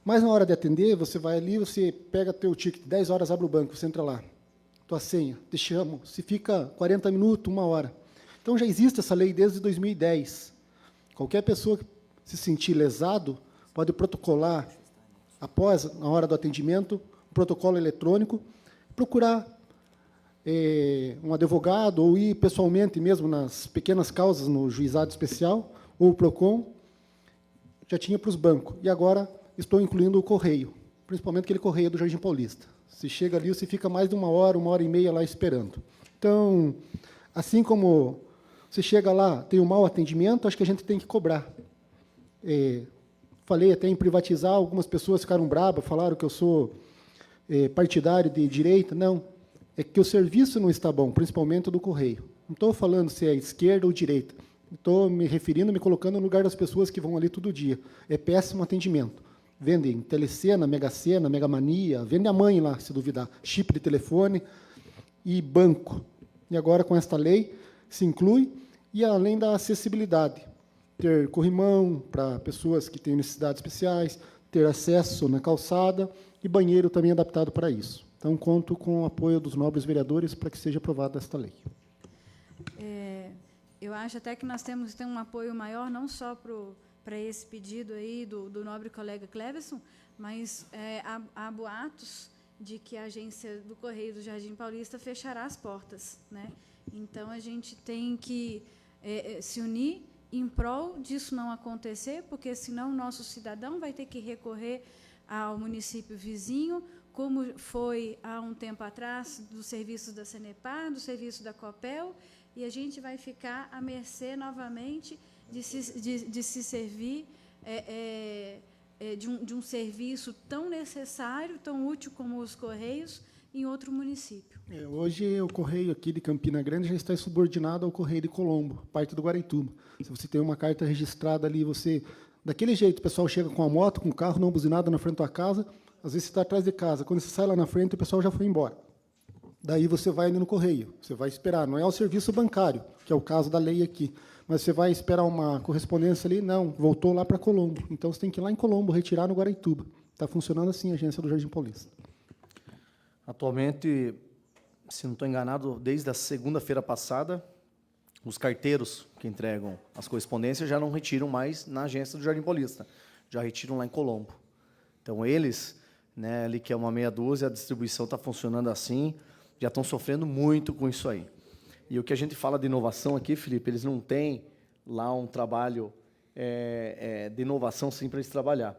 Mas na hora de atender, você vai ali, você pega teu ticket, 10 horas abre o banco, você entra lá, tua senha, te chamo, se fica 40 minutos, 1 hora. Então, já existe essa lei desde 2010. Qualquer pessoa que se sentir lesado pode protocolar, após, na hora do atendimento, um protocolo eletrônico, procurar um advogado ou ir pessoalmente mesmo nas pequenas causas no juizado especial ou o PROCON, já tinha para os bancos. E agora estou incluindo o correio, principalmente aquele correio do Jardim Paulista. Se chega ali, você fica mais de 1 hora e meia lá esperando. Então, assim como você chega lá, tem um mau atendimento, acho que a gente tem que cobrar. Falei até em privatizar, algumas pessoas ficaram bravas, falaram que eu sou partidário de direita. Não, é que o serviço não está bom, principalmente do correio. Não estou falando se é esquerda ou direita. Estou me referindo, me colocando no lugar das pessoas que vão ali todo dia. É péssimo atendimento. Vendem Telecena, Mega Sena, Mega Mania, vende a mãe lá, se duvidar, chip de telefone e banco. E agora, com esta lei, se inclui, e além da acessibilidade, ter corrimão para pessoas que têm necessidades especiais, ter acesso na calçada e banheiro também adaptado para isso. Então, conto com o apoio dos nobres vereadores para que seja aprovada esta lei. Eu acho até que nós temos um apoio maior, não só para esse pedido aí do nobre colega Cleverson, mas há boatos de que a agência do Correio do Jardim Paulista fechará as portas, né? Então, a gente tem que se unir em prol disso não acontecer, porque, senão, o nosso cidadão vai ter que recorrer ao município vizinho, como foi há um tempo atrás, dos serviços da Sanepar, do serviço da Copel, e a gente vai ficar à mercê, novamente, de se servir de um serviço tão necessário, tão útil como os Correios, em outro município. Hoje, o Correio aqui de Campina Grande já está subordinado ao Correio de Colombo, parte do Guaraituba. Se você tem uma carta registrada ali, você... Daquele jeito, o pessoal chega com a moto, com o carro, não buzinado na frente da tua casa, às vezes você está atrás de casa. Quando você sai lá na frente, o pessoal já foi embora. Daí você vai ali no Correio, você vai esperar. Não é o serviço bancário, que é o caso da lei aqui, mas você vai esperar uma correspondência ali, não, voltou lá para Colombo. Então, você tem que ir lá em Colombo, retirar no Guaraituba. Está funcionando assim a agência do Jardim Paulista. Atualmente, se não estou enganado, desde a segunda-feira passada, os carteiros que entregam as correspondências já não retiram mais na agência do Jardim Paulista, já retiram lá em Colombo. Então, eles, né, ali que é uma meia dúzia, a distribuição está funcionando assim, já estão sofrendo muito com isso aí. E o que a gente fala de inovação aqui, Felipe, eles não têm lá um trabalho de inovação sim para eles trabalhar.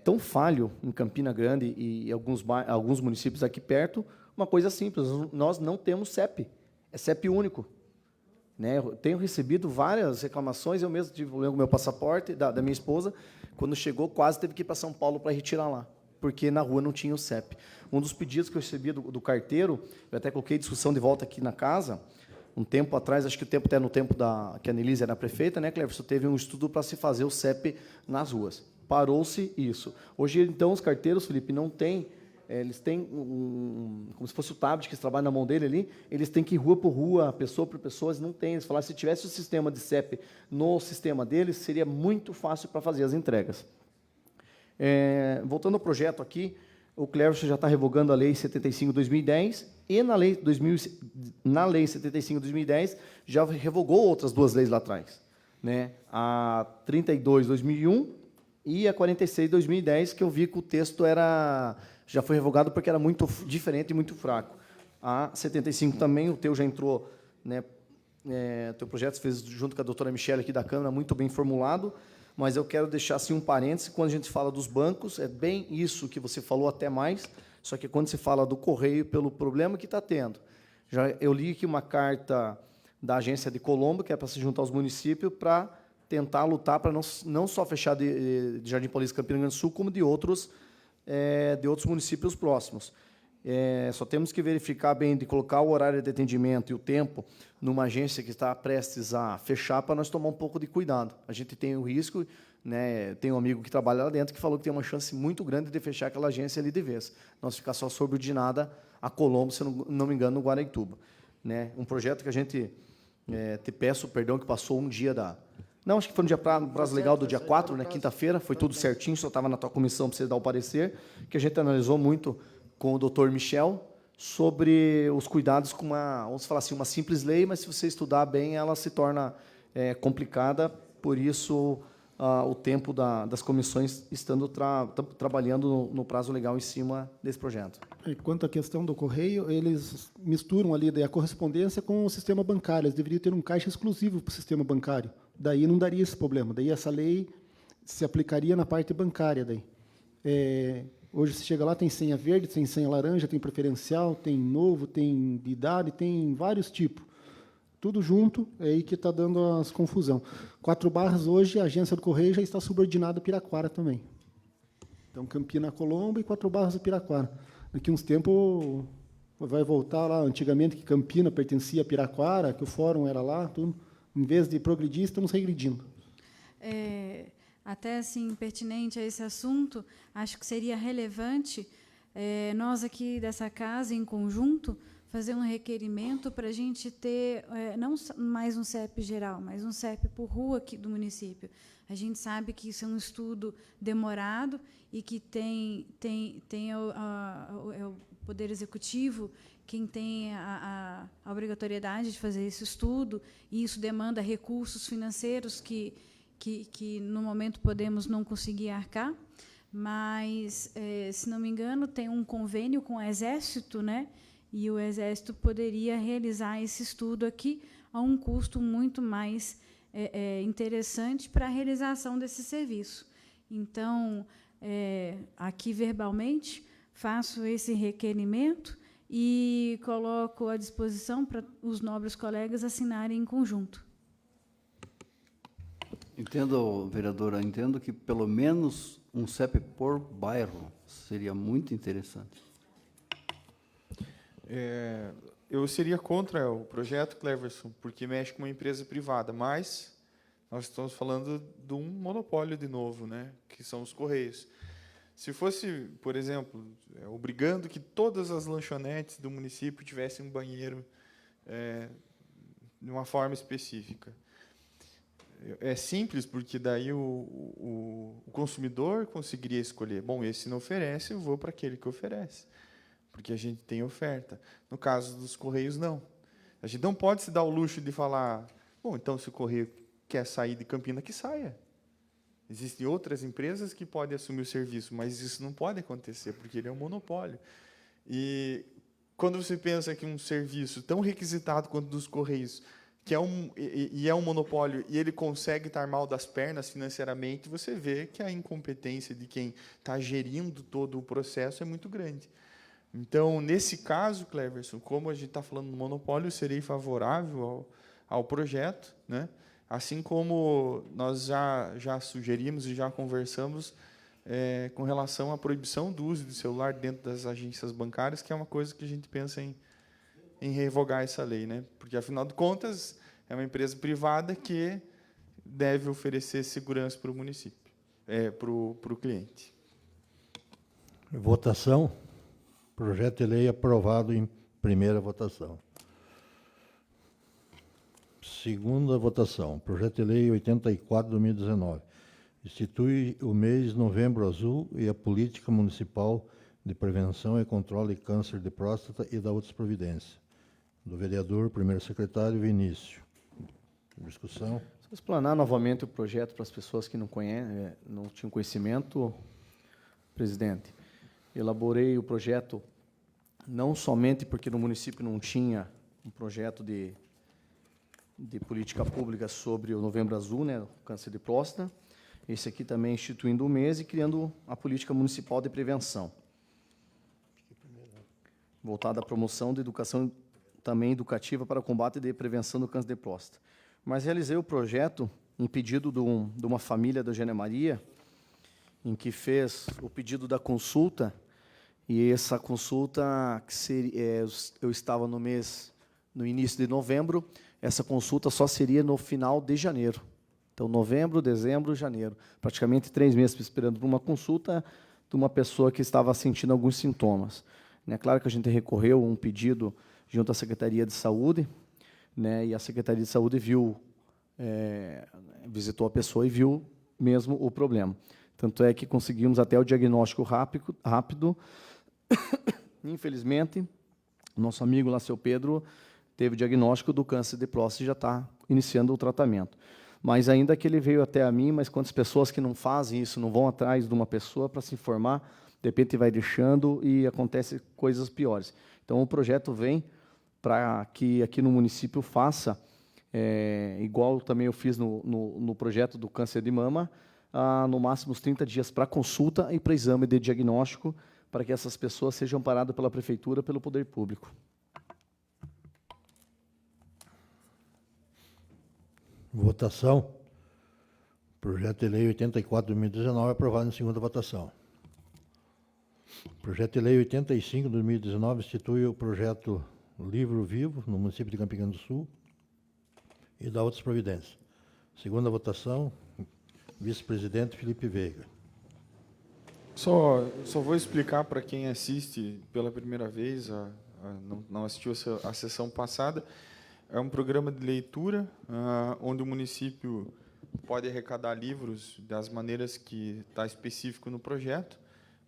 Tão falho em Campina Grande e alguns municípios aqui perto, uma coisa simples, nós não temos CEP, é CEP único. Né? Eu tenho recebido várias reclamações, eu mesmo tive problema com o meu passaporte, da minha esposa, quando chegou quase teve que ir para São Paulo para retirar lá, porque na rua não tinha o CEP. Um dos pedidos que eu recebi do carteiro, eu até coloquei discussão de volta aqui na casa, um tempo atrás, acho que até no tempo que a Anelise era prefeita, né, Cleverson, teve um estudo para se fazer o CEP nas ruas. Parou-se isso. Hoje, então, os carteiros, Felipe, não têm, eles têm como se fosse o tablet que eles trabalham na mão dele ali, eles têm que ir rua por rua, pessoa por pessoa, eles não têm. Eles falaram, se tivesse o sistema de CEP no sistema deles, seria muito fácil para fazer as entregas. Voltando ao projeto aqui, o Cleverson já está revogando a Lei 75/2010 e na Lei 75/2010 já revogou outras duas leis lá atrás, né? A 32/2001 e a 46/2010, que eu vi que o texto já foi revogado porque era muito diferente e muito fraco. A 75 também, o teu já entrou, né? Teu projeto fez junto com a doutora Michele aqui da Câmara, muito bem formulado, mas eu quero deixar assim um parêntese, quando a gente fala dos bancos, é bem isso que você falou, até mais, só que quando se fala do correio, pelo problema que está tendo. Eu li aqui uma carta da agência de Colombo, que é para se juntar aos municípios, para tentar lutar para não só fechar de Jardim Paulista, Campina Grande do Sul, como de outros municípios próximos. Só temos que verificar bem de colocar o horário de atendimento e o tempo numa agência que está prestes a fechar, para nós tomar um pouco de cuidado. A gente tem o risco, né, tem um amigo que trabalha lá dentro que falou que tem uma chance muito grande de fechar aquela agência ali de vez. Nós ficar só subordinada a Colombo, se não me engano, no Guaraituba. Né? Um projeto que a gente, te peço perdão, que passou um dia Não, acho que foi no dia prazo legal do dia 4, né, quinta-feira, foi tudo certinho, só estava na tua comissão para você dar o parecer, que a gente analisou muito com o doutor Michel, sobre os cuidados com vamos falar assim, uma simples lei, mas se você estudar bem, ela se torna complicada, por isso o tempo das comissões estando trabalhando no prazo legal em cima desse projeto. Quanto à questão do correio, eles misturam ali a correspondência com o sistema bancário, eles deveriam ter um caixa exclusivo para o sistema bancário, daí não daria esse problema, daí essa lei se aplicaria na parte bancária. Daí. Hoje, você chega lá, tem senha verde, tem senha laranja, tem preferencial, tem novo, tem de idade, tem vários tipos. Tudo junto, é aí que está dando as confusão. 4 Barras, hoje, a agência do Correio já está subordinada a Piraquara também. Então, Campina, Colombo e 4 Barras do Piraquara. Daqui a uns tempos vai voltar lá, antigamente, que Campina pertencia a Piraquara, que o fórum era lá, tudo. Em vez de progredir, estamos regredindo. Até assim, pertinente a esse assunto, acho que seria relevante nós aqui dessa casa, em conjunto, fazer um requerimento para a gente ter não mais um CEP geral, mas um CEP por rua aqui do município. A gente sabe que isso é um estudo demorado e que tem o Poder Executivo quem tem a obrigatoriedade de fazer esse estudo, e isso demanda recursos financeiros que no momento podemos não conseguir arcar, mas, se não me engano, tem um convênio com o Exército, né? E o Exército poderia realizar esse estudo aqui a um custo muito mais interessante para a realização desse serviço. Então, aqui verbalmente, faço esse requerimento e coloco à disposição para os nobres colegas assinarem em conjunto. Entendo, vereadora, entendo que pelo menos um CEP por bairro seria muito interessante. Eu seria contra o projeto, Cleverson, porque mexe com uma empresa privada, mas nós estamos falando de um monopólio de novo, né, que são os Correios. Se fosse, por exemplo, obrigando que todas as lanchonetes do município tivessem um banheiro de uma forma específica, é simples, porque daí o consumidor conseguiria escolher. Bom, esse não oferece, eu vou para aquele que oferece, porque a gente tem oferta. No caso dos Correios, não. A gente não pode se dar o luxo de falar, bom, então se o Correio quer sair de Campina, que saia. Existem outras empresas que podem assumir o serviço, mas isso não pode acontecer, porque ele é um monopólio. E quando você pensa que um serviço tão requisitado quanto o dos Correios, que é um monopólio e ele consegue estar mal das pernas financeiramente, você vê que a incompetência de quem está gerindo todo o processo é muito grande. Então, nesse caso, Cleverson, como a gente está falando do monopólio, eu serei favorável ao projeto, né? Assim como nós já sugerimos e já conversamos com relação à proibição do uso de celular dentro das agências bancárias, que é uma coisa que a gente pensa em revogar essa lei, né? Porque, afinal de contas, é uma empresa privada que deve oferecer segurança para o município, para o cliente. Votação. Projeto de lei aprovado em primeira votação. Segunda votação. Projeto de lei 84/2019. Institui o mês Novembro Azul e a política municipal de prevenção e controle de câncer de próstata e da outras providências. Do vereador, primeiro secretário, Vinícius. Discussão. Só explanar novamente o projeto para as pessoas que não conhecem, não tinham conhecimento, presidente. Elaborei o projeto não somente porque no município não tinha um projeto de política pública sobre o Novembro Azul, né, o câncer de próstata. Esse aqui também instituindo o mês e criando a política municipal de prevenção, voltada à promoção da educação também educativa para o combate e prevenção do câncer de próstata. Mas realizei o projeto em pedido de uma família da Eugênia Maria, em que fez o pedido da consulta, e essa consulta, que seria, eu estava no início de novembro, essa consulta só seria no final de janeiro. Então, novembro, dezembro, janeiro. Praticamente 3 meses esperando por uma consulta de uma pessoa que estava sentindo alguns sintomas. É claro que a gente recorreu a um pedido junto à Secretaria de Saúde, né, e a Secretaria de Saúde visitou a pessoa e viu mesmo o problema. Tanto é que conseguimos até o diagnóstico rápido. Infelizmente, nosso amigo lá, seu Pedro, teve o diagnóstico do câncer de próstata e já está iniciando o tratamento. Mas ainda que ele veio até a mim, mas quantas pessoas que não fazem isso, não vão atrás de uma pessoa para se informar, de repente vai deixando e acontecem coisas piores. Então, o projeto vem para que aqui no município faça, igual também eu fiz no projeto do câncer de mama, no máximo uns 30 dias para consulta e para exame de diagnóstico, para que essas pessoas sejam paradas pela prefeitura, pelo poder público. Votação. Projeto de lei 84/2019 aprovado em segunda votação. Projeto de lei 85/2019 institui o projeto Livro Vivo no município de Campina do Sul e da outras providências. Segunda votação, vice-presidente Felipe Veiga. Só vou explicar para quem assiste pela primeira vez, não assistiu a sessão passada. É um programa de leitura onde o município pode arrecadar livros das maneiras que está específico no projeto.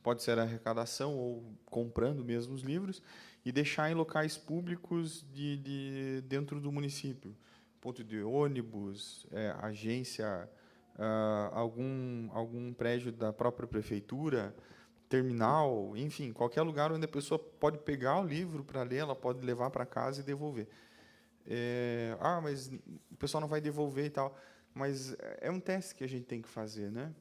Pode ser arrecadação ou comprando mesmo os livros e deixar em locais públicos dentro do município. Ponto de ônibus, agência, algum prédio da própria prefeitura, terminal, enfim, qualquer lugar onde a pessoa pode pegar o livro para ler, ela pode levar para casa e devolver. Mas o pessoal não vai devolver e tal. Mas é um teste que a gente tem que fazer, né?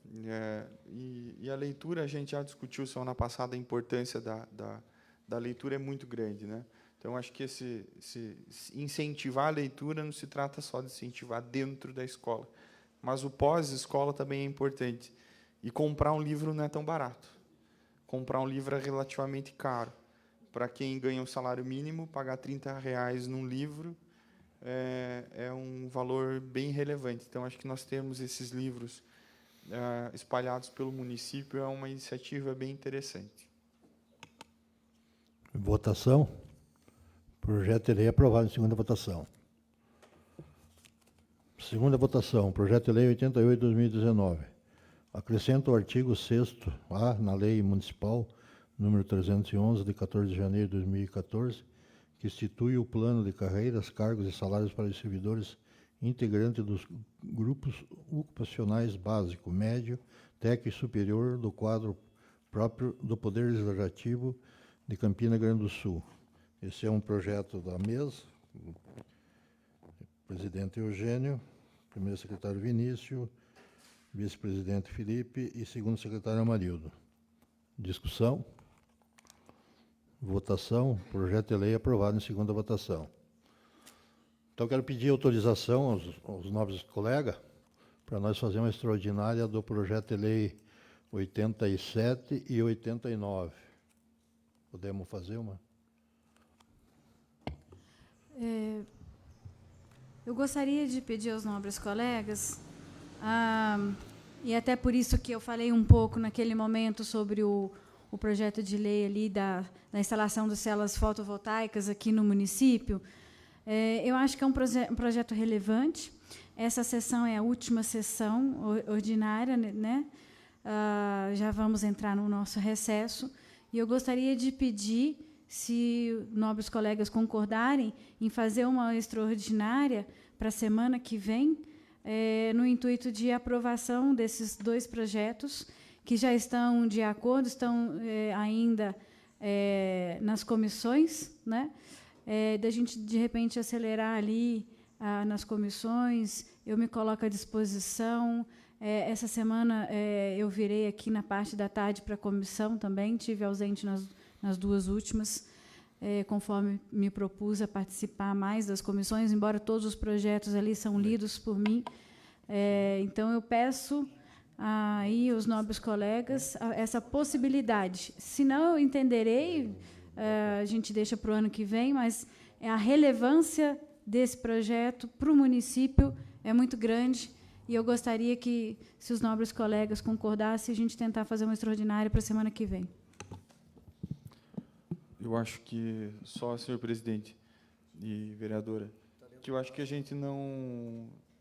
E a leitura, a gente já discutiu semana passada, a importância da leitura é muito grande, né? Então, acho que incentivar a leitura não se trata só de incentivar dentro da escola, mas o pós-escola também é importante. E comprar um livro não é tão barato. Comprar um livro é relativamente caro. Para quem ganha um salário mínimo, pagar R$30 num livro é um valor bem relevante. Então, acho que nós temos esses livros espalhados pelo município, é uma iniciativa bem interessante. Votação. Projeto de lei aprovado em segunda votação. Segunda votação. Projeto de lei 88/2019. Acrescenta o artigo 6º-A na Lei Municipal número 311, de 14 de janeiro de 2014, que institui o plano de carreiras, cargos e salários para os servidores integrantes dos grupos ocupacionais básico, médio, técnico e superior do quadro próprio do Poder Legislativo de Campina Grande do Sul. Esse é um projeto da mesa. O Presidente Eugênio, primeiro secretário Vinícius, vice-presidente Felipe e segundo secretário Amarildo. Discussão. Votação. Projeto de lei aprovado em segunda votação. Então, quero pedir autorização aos nobres colegas para nós fazer uma extraordinária do projeto de lei 87 e 89. Podemos fazer uma? Eu gostaria de pedir aos nobres colegas, e até por isso que eu falei um pouco naquele momento sobre o projeto de lei ali da instalação de células fotovoltaicas aqui no município. Eu acho que é um projeto relevante. Essa sessão é a última sessão ordinária, né? Já vamos entrar no nosso recesso. E eu gostaria de pedir, se nobres colegas concordarem, em fazer uma extraordinária para a semana que vem, no intuito de aprovação desses 2 projetos, que já estão de acordo, estão ainda nas comissões, né? Da gente, de repente, acelerar ali nas comissões. Eu me coloco à disposição. Essa semana eu virei aqui na parte da tarde para a comissão também, estive ausente nas 2 últimas, conforme me propus a participar mais das comissões, embora todos os projetos ali são lidos por mim. Então, eu peço aí aos nobres colegas essa possibilidade. Se não eu entenderei, a gente deixa para o ano que vem, mas a relevância desse projeto para o município é muito grande, e eu gostaria que, se os nobres colegas concordassem, a gente tentar fazer uma extraordinária para a semana que vem. Eu acho que só, senhor presidente e vereadora, que eu acho que a gente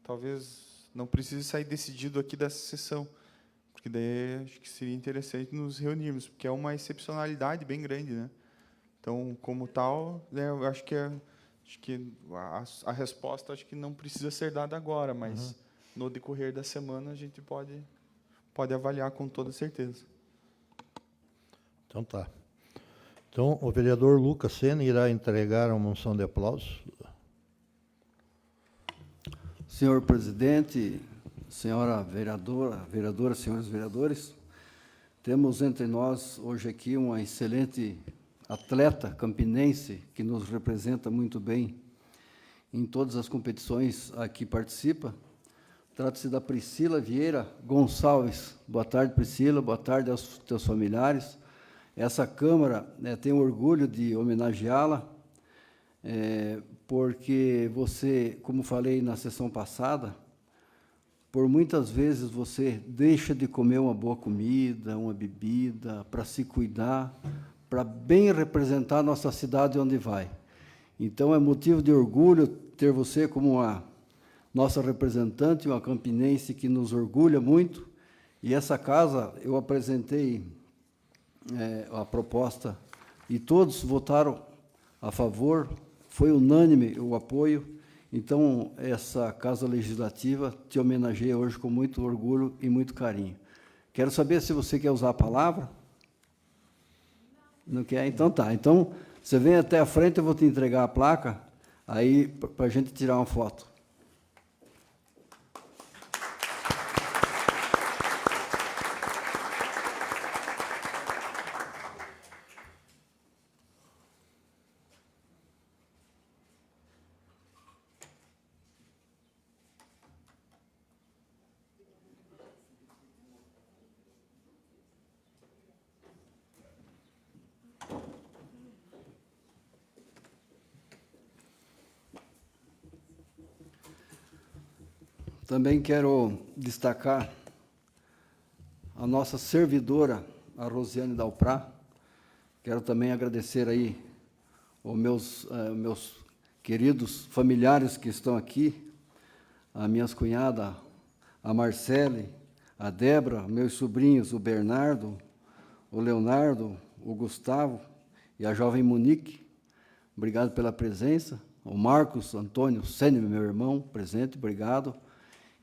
talvez não precise sair decidido aqui dessa sessão, porque daí acho que seria interessante nos reunirmos, porque é uma excepcionalidade bem grande, né? Então, como tal, né, eu acho que a resposta acho que não precisa ser dada agora, mas no decorrer da semana a gente pode avaliar com toda certeza. Então, tá. Então, o vereador Lucas Sena irá entregar a moção de aplauso. Senhor presidente, senhora vereadora, senhores vereadores, temos entre nós hoje aqui uma excelente atleta campinense que nos representa muito bem em todas as competições a que participa. Trata-se da Priscila Vieira Gonçalves. Boa tarde, Priscila. Boa tarde aos teus familiares. Essa Câmara tem o orgulho de homenageá-la, porque você, como falei na sessão passada, por muitas vezes você deixa de comer uma boa comida, uma bebida, para se cuidar, para bem representar a nossa cidade onde vai. Então, é motivo de orgulho ter você como uma nossa representante, uma campinense que nos orgulha muito. E essa casa, eu apresentei a proposta e todos votaram a favor, foi unânime o apoio. Então, essa Casa Legislativa te homenageia hoje com muito orgulho e muito carinho. Quero saber se você quer usar a palavra. Não quer? Então tá. Então, você vem até a frente, eu vou te entregar a placa, aí para a gente tirar uma foto. Também quero destacar a nossa servidora, a Rosiane Dalprá. Quero também agradecer aí os meus queridos familiares que estão aqui, a minhas cunhadas, a Marcele, a Débora, meus sobrinhos, o Bernardo, o Leonardo, o Gustavo e a jovem Monique. Obrigado pela presença. O Marcos Antônio Sênior, meu irmão, presente, obrigado.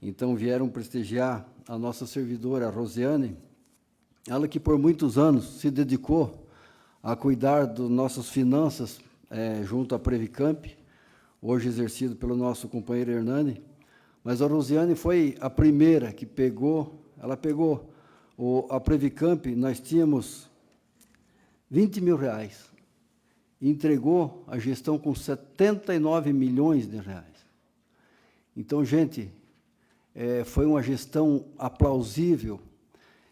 Então, vieram prestigiar a nossa servidora, a Rosiane, ela que por muitos anos se dedicou a cuidar das nossas finanças junto à Previcamp. hoje exercido pelo nosso companheiro Hernani, mas a Rosiane foi a primeira que ela pegou a Previcamp, nós tínhamos R$20 mil, e entregou a gestão com 79 milhões de reais. Então, gente, foi uma gestão aplausível,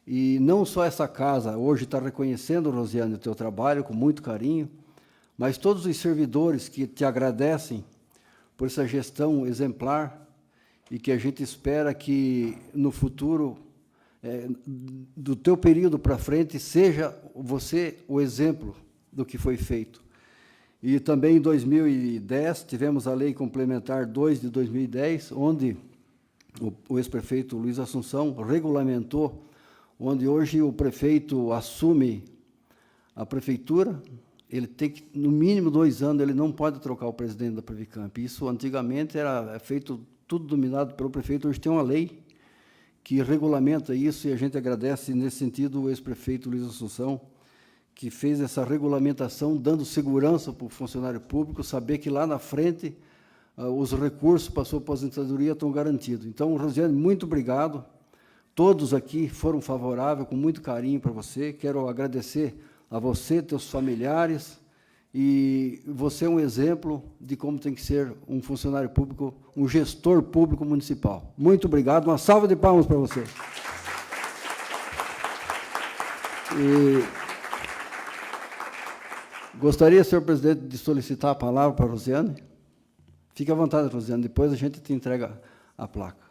e não só essa casa hoje está reconhecendo, Rosiane, o teu trabalho com muito carinho, mas todos os servidores que te agradecem por essa gestão exemplar e que a gente espera que no futuro, do teu período para frente, seja você o exemplo do que foi feito. E também em 2010, tivemos a Lei Complementar 2 de 2010, onde o ex-prefeito Luiz Assunção regulamentou, onde hoje o prefeito assume a prefeitura, ele tem que, no mínimo 2 anos, ele não pode trocar o presidente da Previcamp. Isso, antigamente, era feito tudo dominado pelo prefeito. Hoje tem uma lei que regulamenta isso, e a gente agradece, nesse sentido, o ex-prefeito Luiz Assunção, que fez essa regulamentação, dando segurança para o funcionário público, saber que lá na frente os recursos para a sua aposentadoria estão garantidos. Então, Rosiane, muito obrigado. Todos aqui foram favoráveis, com muito carinho para você. Quero agradecer a você, teus familiares, e você é um exemplo de como tem que ser um funcionário público, um gestor público municipal. Muito obrigado, uma salva de palmas para você. Gostaria, senhor presidente, de solicitar a palavra para a Rosiane. Fique à vontade, Rosiane, depois a gente te entrega a placa.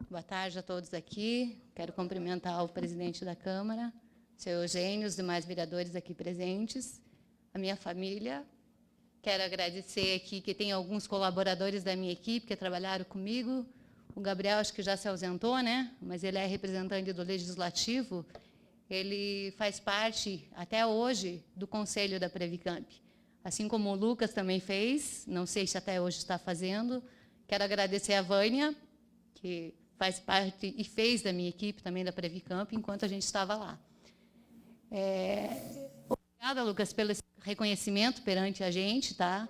Boa tarde a todos aqui. Quero cumprimentar o presidente da Câmara, seu Eugênio, os demais vereadores aqui presentes, a minha família. Quero agradecer aqui que tem alguns colaboradores da minha equipe que trabalharam comigo. O Gabriel, acho que já se ausentou, né? Mas ele é representante do Legislativo. Ele faz parte, até hoje, do Conselho da Previcamp. Assim como o Lucas também fez, não sei se até hoje está fazendo. Quero agradecer a Vânia, que faz parte e fez da minha equipe também da Previcamp, enquanto a gente estava lá. Obrigada, Lucas, pelo reconhecimento perante a gente, tá?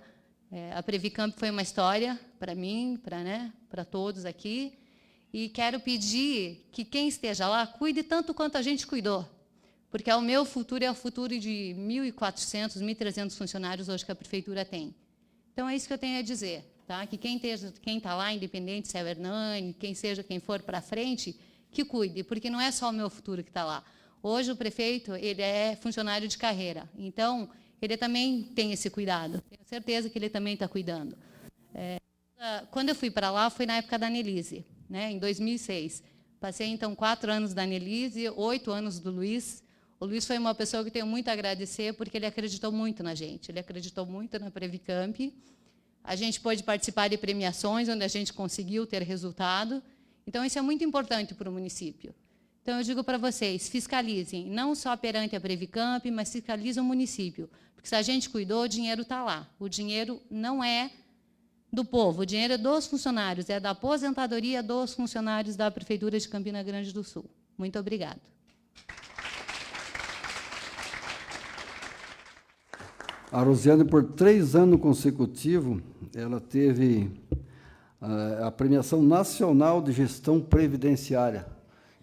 A Previcamp foi uma história para mim, para todos aqui, e quero pedir que quem esteja lá cuide tanto quanto a gente cuidou, porque o meu futuro é o futuro de 1.400, 1.300 funcionários hoje que a prefeitura tem. Então, é isso que eu tenho a dizer. Tá? Que quem está lá, independente se é o Hernani, quem for para frente, que cuide, porque não é só o meu futuro que está lá. Hoje o prefeito ele é funcionário de carreira, então ele também tem esse cuidado. Tenho certeza que ele também está cuidando. Quando eu fui para lá, foi na época da Anelise, né, em 2006. Passei, então, 4 anos da Anelise, 8 anos do Luiz. O Luiz foi uma pessoa que tenho muito a agradecer, porque ele acreditou muito na gente, ele acreditou muito na Previcamp. A gente pôde participar de premiações, onde a gente conseguiu ter resultado. Então, isso é muito importante para o município. Então, eu digo para vocês, fiscalizem, não só perante a Previcamp, mas fiscalizem o município. Porque se a gente cuidou, o dinheiro está lá. O dinheiro não é do povo, o dinheiro é dos funcionários, é da aposentadoria dos funcionários da Prefeitura de Campina Grande do Sul. Muito obrigada. A Rosiane, por 3 anos consecutivos, ela teve a premiação nacional de gestão previdenciária.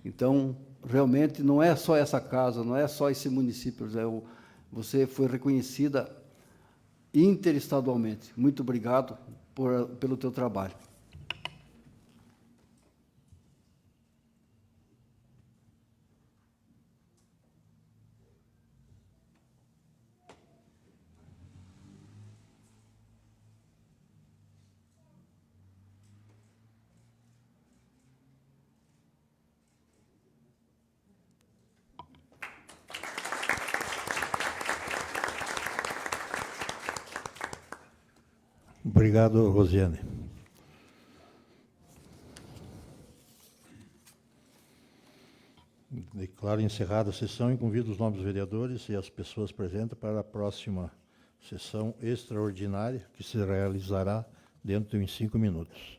Então, realmente, não é só essa casa, não é só esse município, você foi reconhecida interestadualmente. Muito obrigado pelo teu trabalho. Obrigado, Rosiane. Declaro encerrada a sessão e convido os novos vereadores e as pessoas presentes para a próxima sessão extraordinária, que se realizará dentro de 5 minutos.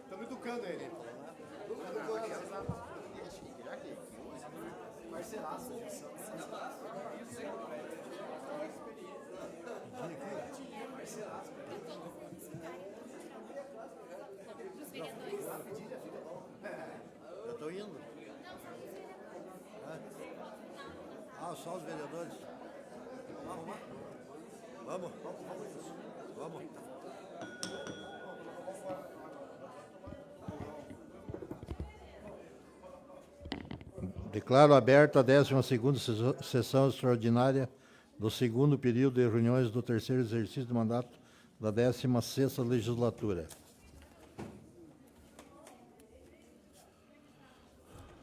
Estamos educando ele. Parceiraço. arrumar só os vereadores. Vamos. Declaro aberta a 12ª sessão extraordinária do segundo período de reuniões do terceiro exercício do mandato da 16ª legislatura.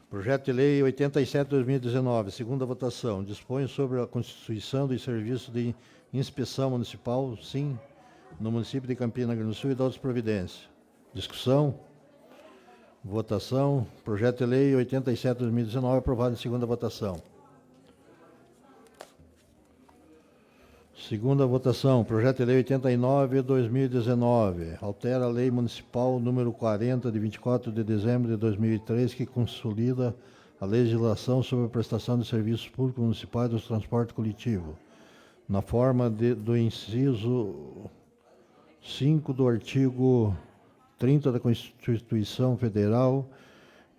Projeto de Lei 87/2019, segunda votação, dispõe sobre a constituição do Serviço de Inspeção Municipal, SIM, no município de Campina Grande do Sul e da outras providências. Discussão. Votação. Projeto de Lei 87/2019, aprovado em segunda votação. Segunda votação. Projeto de Lei 89/2019, altera a Lei Municipal número 40, de 24 de dezembro de 2003, que consolida a legislação sobre a prestação de serviços públicos municipais do transporte coletivo, na forma do inciso 5 do artigo 30 da Constituição Federal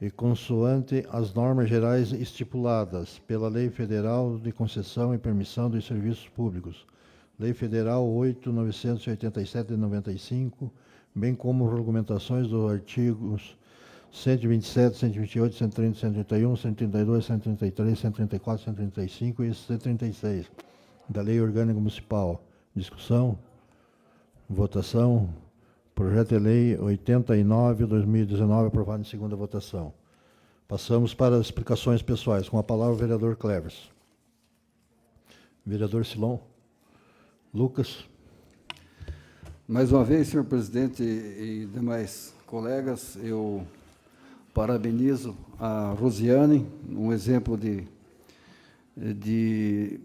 e consoante as normas gerais estipuladas pela Lei Federal de Concessão e Permissão dos Serviços Públicos, Lei Federal 8.987 de 95, bem como regulamentações dos artigos 127, 128, 130, 131, 132, 133, 134, 135 e 136 da Lei Orgânica Municipal. Discussão. Votação. Projeto de Lei 89/2019, aprovado em segunda votação. Passamos para as explicações pessoais. Com a palavra o vereador Clevers. Vereador Silon. Lucas. Mais uma vez, senhor presidente e demais colegas, eu parabenizo a Rosiane, um exemplo de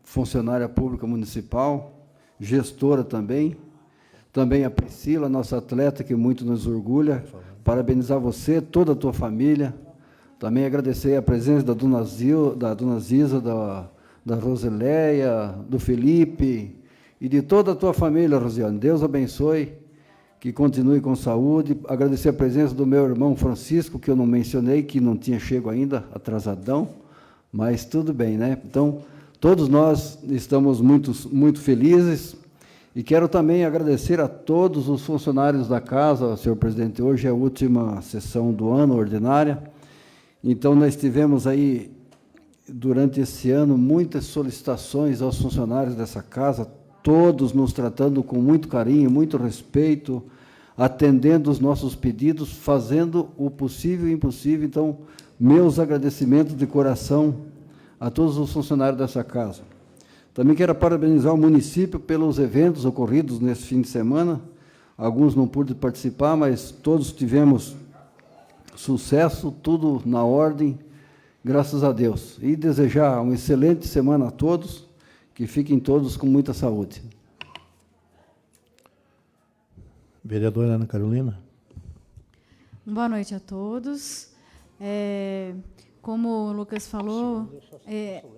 funcionária pública municipal, gestora também a Priscila, nossa atleta, que muito nos orgulha. Parabenizar você, toda a tua família. Também agradecer a presença da dona Ziza, da Roseleia, do Felipe e de toda a tua família, Rosiane. Deus abençoe, que continue com saúde. Agradecer a presença do meu irmão Francisco, que eu não mencionei, que não tinha chego ainda, atrasadão, mas tudo bem, né? Então, todos nós estamos muito felizes. E quero também agradecer a todos os funcionários da casa, senhor presidente. Hoje é a última sessão do ano, ordinária. Então, nós tivemos aí, durante esse ano, muitas solicitações aos funcionários dessa casa, todos nos tratando com muito carinho, muito respeito, atendendo os nossos pedidos, fazendo o possível e impossível. Então, meus agradecimentos de coração a todos os funcionários dessa casa. Também quero parabenizar o município pelos eventos ocorridos nesse fim de semana. Alguns não pude participar, mas todos tivemos sucesso, tudo na ordem, graças a Deus. E desejar uma excelente semana a todos, que fiquem todos com muita saúde. Vereadora Ana Carolina. Boa noite a todos. Como o Lucas falou,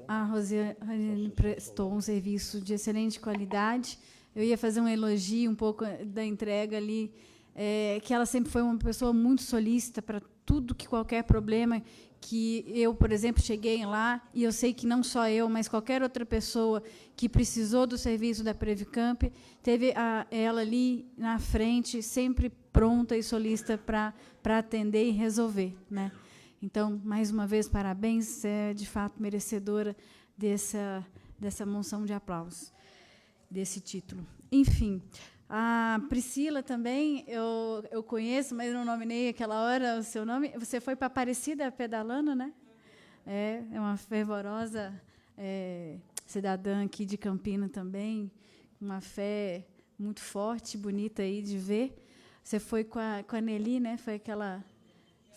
a Rosiane prestou um serviço de excelente qualidade. Eu ia fazer um elogio um pouco da entrega ali, que ela sempre foi uma pessoa muito solícita para tudo, que qualquer problema que eu, por exemplo, cheguei lá, e eu sei que não só eu, mas qualquer outra pessoa que precisou do serviço da Previcamp, teve ela ali na frente, sempre pronta e solícita para atender e resolver, né? Então, mais uma vez, parabéns, é de fato merecedora dessa moção de aplausos, desse título. Enfim, a Priscila também, eu conheço, mas não nominei aquela hora o seu nome. Você foi para Aparecida pedalando, né? É uma fervorosa cidadã aqui de Campina também, uma fé muito forte, bonita aí de ver. Você foi com a Nelly, né? Foi aquela...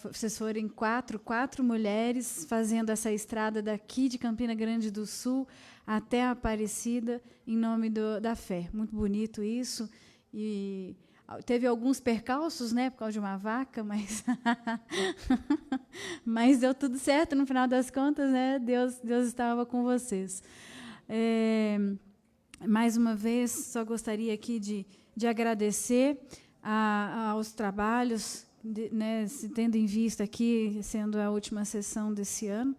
Vocês foram em quatro mulheres fazendo essa estrada daqui de Campina Grande do Sul até a Aparecida, em nome da fé. Muito bonito isso. E teve alguns percalços, né, por causa de uma vaca, mas mas deu tudo certo no final das contas, né? Deus estava com vocês. Mais uma vez, só gostaria aqui de agradecer aos trabalhos, né, tendo em vista aqui, sendo a última sessão desse ano,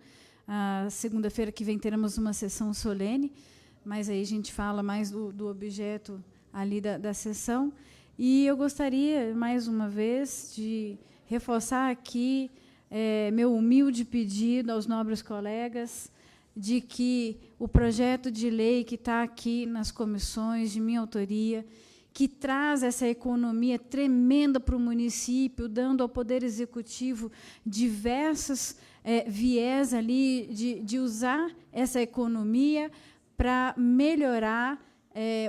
A segunda-feira que vem teremos uma sessão solene, mas aí a gente fala mais do objeto ali da sessão. E eu gostaria, mais uma vez, de reforçar aqui meu humilde pedido aos nobres colegas de que o projeto de lei que está aqui nas comissões, de minha autoria, que traz essa economia tremenda para o município, dando ao Poder Executivo diversos viés ali de usar essa economia para melhorar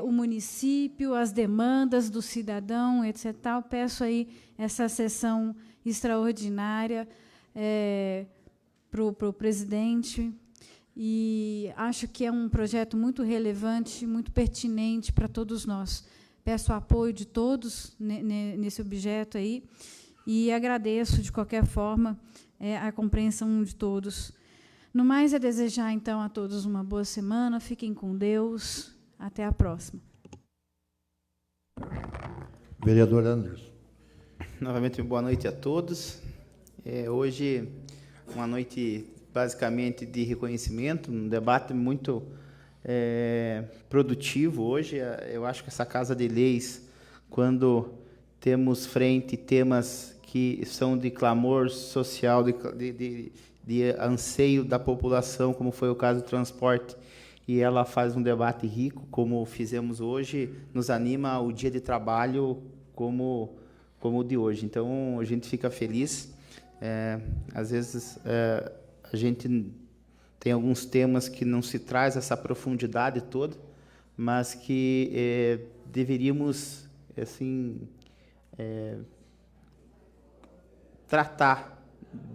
o município, as demandas do cidadão, etc. Peço aí essa sessão extraordinária para o presidente, e acho que é um projeto muito relevante, muito pertinente para todos nós. Peço o apoio de todos nesse objeto aí, e agradeço, de qualquer forma, a compreensão de todos. No mais, é desejar, então, a todos uma boa semana, fiquem com Deus, até a próxima. Vereador Anderson. Novamente, boa noite a todos. Hoje, uma noite basicamente de reconhecimento, um debate muito produtivo hoje. Eu acho que essa Casa de Leis, quando temos frente temas que são de clamor social, de anseio da população, como foi o caso do transporte, e ela faz um debate rico, como fizemos hoje, nos anima o dia de trabalho como o de hoje. Então, a gente fica feliz. Às vezes, a gente tem alguns temas que não se traz essa profundidade toda, mas que deveríamos, assim, tratar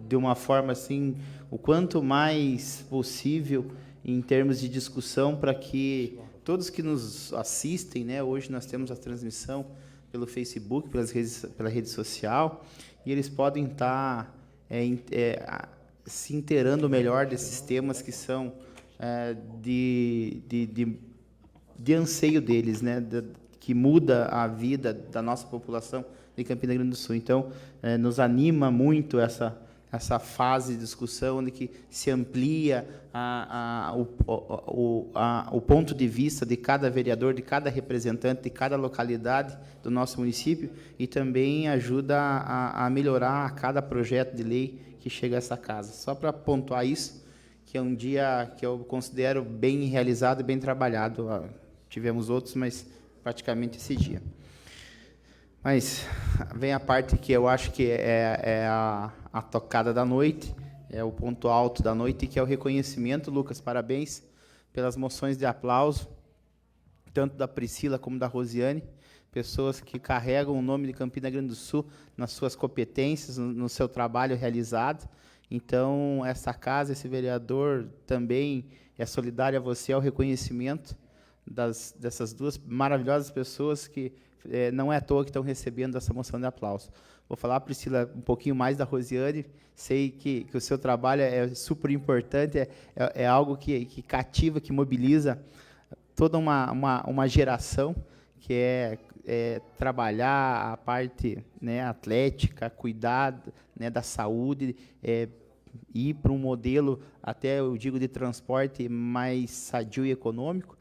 de uma forma assim, o quanto mais possível em termos de discussão, para que todos que nos assistem, né, hoje nós temos a transmissão pelo Facebook, pela rede social, e eles podem estar se inteirando melhor desses temas que são de anseio deles, né, que muda a vida da nossa população de Campina Grande do Sul. Então, nos anima muito essa fase de discussão, onde que se amplia o ponto de vista de cada vereador, de cada representante, de cada localidade do nosso município, e também ajuda a melhorar a cada projeto de lei que chega a essa casa. Só para pontuar isso, que é um dia que eu considero bem realizado e bem trabalhado. Tivemos outros, mas praticamente esse dia. Mas vem a parte que eu acho que é a tocada da noite, é o ponto alto da noite, que é o reconhecimento. Lucas, parabéns pelas moções de aplauso, tanto da Priscila como da Rosiane, pessoas que carregam o nome de Campina Grande do Sul nas suas competências, no seu trabalho realizado. Então, essa casa, esse vereador também é solidário a você, ao reconhecimento dessas duas maravilhosas pessoas que não é à toa que estão recebendo essa moção de aplauso. Vou falar, Priscila, um pouquinho mais da Rosiane. Sei que o seu trabalho é super importante, é algo que cativa, que mobiliza toda uma geração, que é trabalhar a parte, né, atlética, cuidar, né, da saúde, ir para um modelo, até eu digo, de transporte mais sadio e econômico.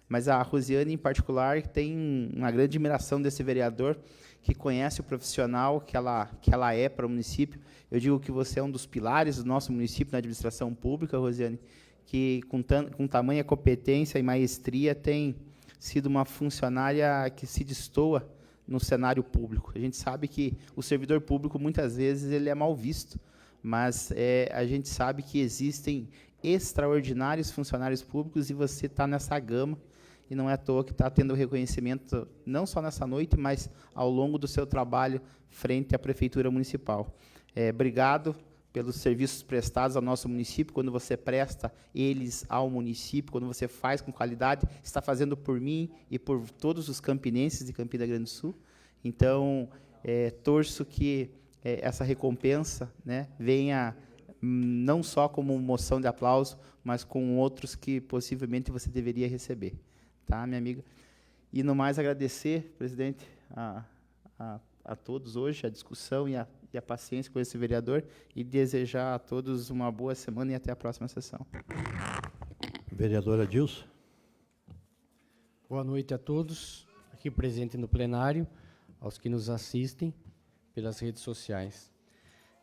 Mas a Rosiane, em particular, tem uma grande admiração desse vereador, que conhece o profissional que ela é para o município. Eu digo que você é um dos pilares do nosso município na administração pública, Rosiane, que com tamanha competência e maestria tem sido uma funcionária que se destoa no cenário público. A gente sabe que o servidor público, muitas vezes, ele é mal visto, mas a gente sabe que existem extraordinários funcionários públicos, e você está nessa gama, e não é à toa que está tendo reconhecimento, não só nessa noite, mas ao longo do seu trabalho frente à Prefeitura Municipal. Obrigado pelos serviços prestados ao nosso município. Quando você presta eles ao município, quando você faz com qualidade, está fazendo por mim e por todos os campinenses de Campina Grande do Sul. Então, torço que essa recompensa, né, venha não só como moção de aplauso, mas com outros que possivelmente você deveria receber. Tá, minha amiga? E, no mais, agradecer, presidente, a todos hoje, a discussão e a paciência com esse vereador e desejar a todos uma boa semana e até a próxima sessão. Vereador Adilson. Boa noite a todos aqui presentes no plenário, aos que nos assistem pelas redes sociais.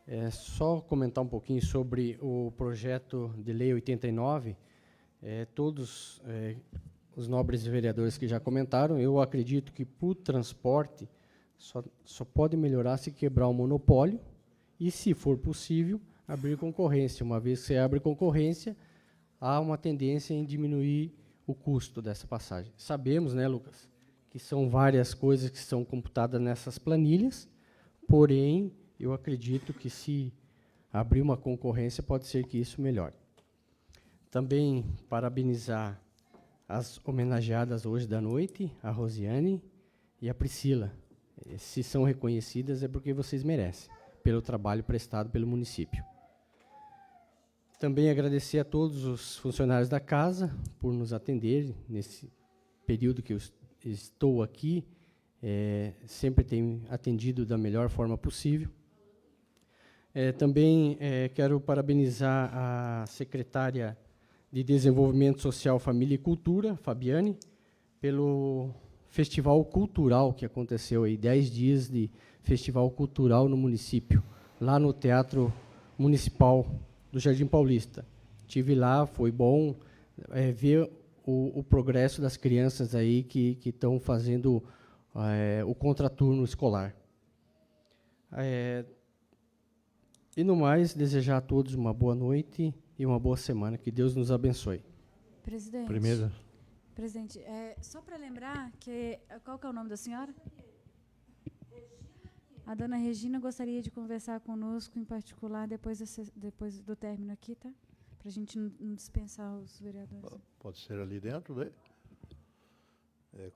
É só comentar um pouquinho sobre o projeto de lei 89. Todos os nobres vereadores que já comentaram, eu acredito que para o transporte só pode melhorar se quebrar o monopólio e, se for possível, abrir concorrência. Uma vez que você abre concorrência, há uma tendência em diminuir o custo dessa passagem. Sabemos, né, Lucas, que são várias coisas que são computadas nessas planilhas, porém, eu acredito que, se abrir uma concorrência, pode ser que isso melhore. Também parabenizar as homenageadas hoje da noite, a Rosiane e a Priscila. Se são reconhecidas é porque vocês merecem, pelo trabalho prestado pelo município. Também agradecer a todos os funcionários da casa por nos atenderem nesse período que eu estou aqui. Sempre tenho atendido da melhor forma possível. Também quero parabenizar a secretária de Desenvolvimento Social, Família e Cultura, Fabiane, pelo festival cultural que aconteceu aí, 10 dias de festival cultural no município, lá no Teatro Municipal do Jardim Paulista. Estive lá, foi bom ver o progresso das crianças aí que estão fazendo o contraturno escolar. E, no mais, desejar a todos uma boa noite e uma boa semana. Que Deus nos abençoe. Presidente. Primeiro. Presidente, só para lembrar que... Qual que é o nome da senhora? A dona Regina gostaria de conversar conosco, em particular, depois do término aqui, tá? Para a gente não dispensar os vereadores. Pode ser ali dentro, né?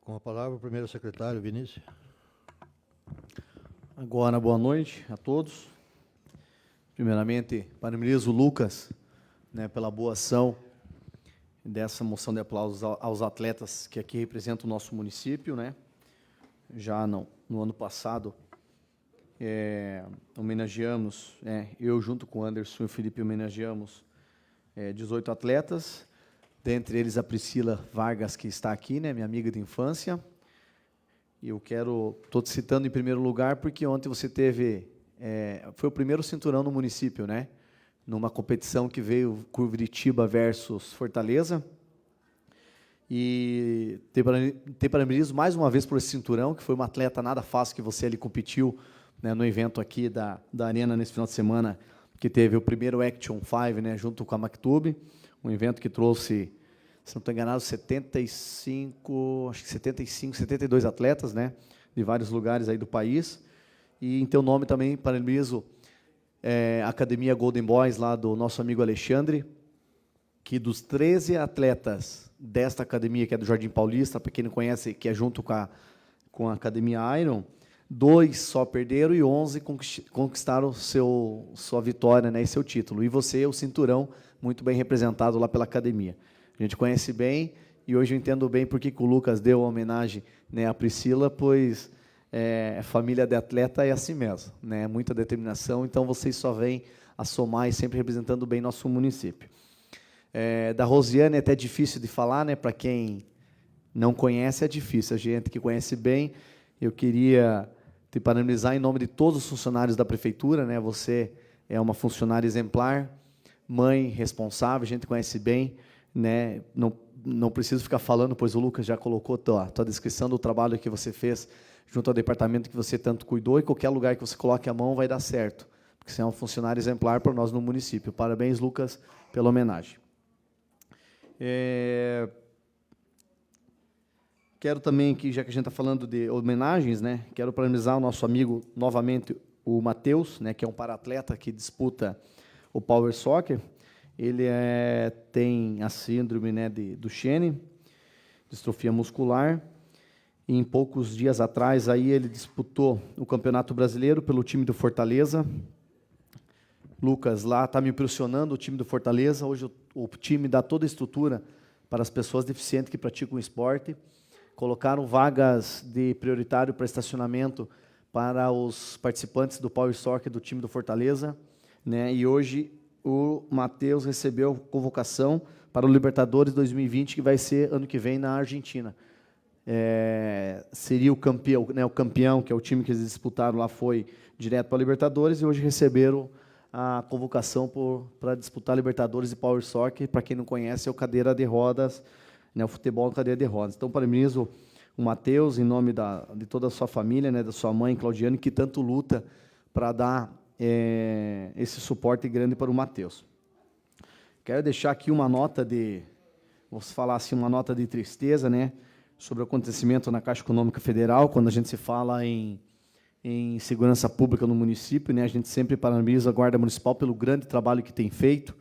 Com a palavra, o primeiro secretário, Vinícius. Agora, boa noite a todos. Primeiramente, parabenizo o Lucas, né, pela boa ação dessa moção de aplausos aos atletas que aqui representam o nosso município, né? Já no ano passado, homenageamos, eu junto com o Anderson e o Felipe homenageamos 18 atletas, dentre eles a Priscila Vargas, que está aqui, né, minha amiga de infância. E eu estou te citando em primeiro lugar porque ontem você teve, foi o primeiro cinturão no município, né? Numa competição que veio Curitiba versus Fortaleza. E te parabenizo mais uma vez por esse cinturão, que foi uma atleta nada fácil que você ali competiu, né, no evento aqui da Arena nesse final de semana, que teve o primeiro Action 5, né, junto com a Mactube, um evento que trouxe, se não estou enganado, 72 atletas, né, de vários lugares aí do país. E em teu nome também parabenizo a Academia Golden Boys, lá do nosso amigo Alexandre, que dos 13 atletas desta academia, que é do Jardim Paulista, para quem não conhece, que é junto com a Academia Iron, 2 só perderam e 11 conquistaram sua vitória, né, e seu título. E você, o cinturão, muito bem representado lá pela academia. A gente conhece bem, e hoje eu entendo bem por que o Lucas deu a homenagem, né, à Priscila, pois família de atleta é assim mesmo, né, muita determinação, então vocês só vêm a somar e sempre representando bem nosso município. Da Rosiane é até difícil de falar, né, para quem não conhece é difícil, a gente que conhece bem, eu queria te parabenizar em nome de todos os funcionários da prefeitura, né, você é uma funcionária exemplar, mãe responsável, a gente conhece bem, né, não preciso ficar falando, pois o Lucas já colocou tua descrição do trabalho que você fez junto ao departamento que você tanto cuidou, e qualquer lugar que você coloque a mão vai dar certo, porque você é um funcionário exemplar para nós no município. Parabéns, Lucas, pela homenagem. Quero também, que já que a gente está falando de homenagens, né, quero parabenizar o nosso amigo, novamente, o Matheus, né, que é um para-atleta que disputa o Power Soccer. Ele tem a síndrome, né, de Duchenne, distrofia muscular. E em poucos dias atrás, aí ele disputou o Campeonato Brasileiro pelo time do Fortaleza. Lucas, lá está me impressionando o time do Fortaleza. Hoje o time dá toda a estrutura para as pessoas deficientes que praticam esporte. Colocaram vagas de prioritário para estacionamento para os participantes do Power Soccer do time do Fortaleza, né? E hoje o Matheus recebeu convocação para o Libertadores 2020, que vai ser ano que vem na Argentina. Seria o campeão, né? O campeão, que é o time que eles disputaram lá, foi direto para a Libertadores, e hoje receberam a convocação para disputar Libertadores e Power Soccer. Para quem não conhece, é o cadeira de rodas, né? O futebol cadeira de rodas. Então, parabenizo o Matheus, em nome de toda a sua família, né, da sua mãe, Claudiane, que tanto luta para dar esse suporte grande para o Matheus. Quero deixar aqui uma nota vou falar assim, uma nota de tristeza, né, sobre o acontecimento na Caixa Econômica Federal. Quando a gente se fala em segurança pública no município, né, a gente sempre parabeniza a Guarda Municipal pelo grande trabalho que tem feito.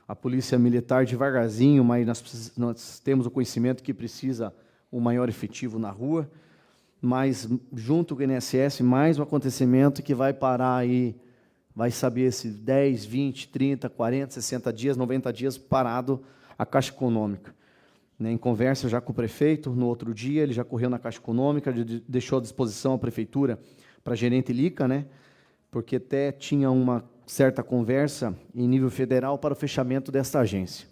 A Polícia Militar devagarzinho, mas nós temos o conhecimento que precisa o maior efetivo na rua, mas junto com o INSS, mais um acontecimento que vai parar aí, vai saber se 10, 20, 30, 40, 60 dias, 90 dias parado a Caixa Econômica. Né, em conversa já com o prefeito, no outro dia, ele já correu na Caixa Econômica, deixou à disposição a prefeitura para gerente Lica, né, porque até tinha uma certa conversa em nível federal para o fechamento desta agência.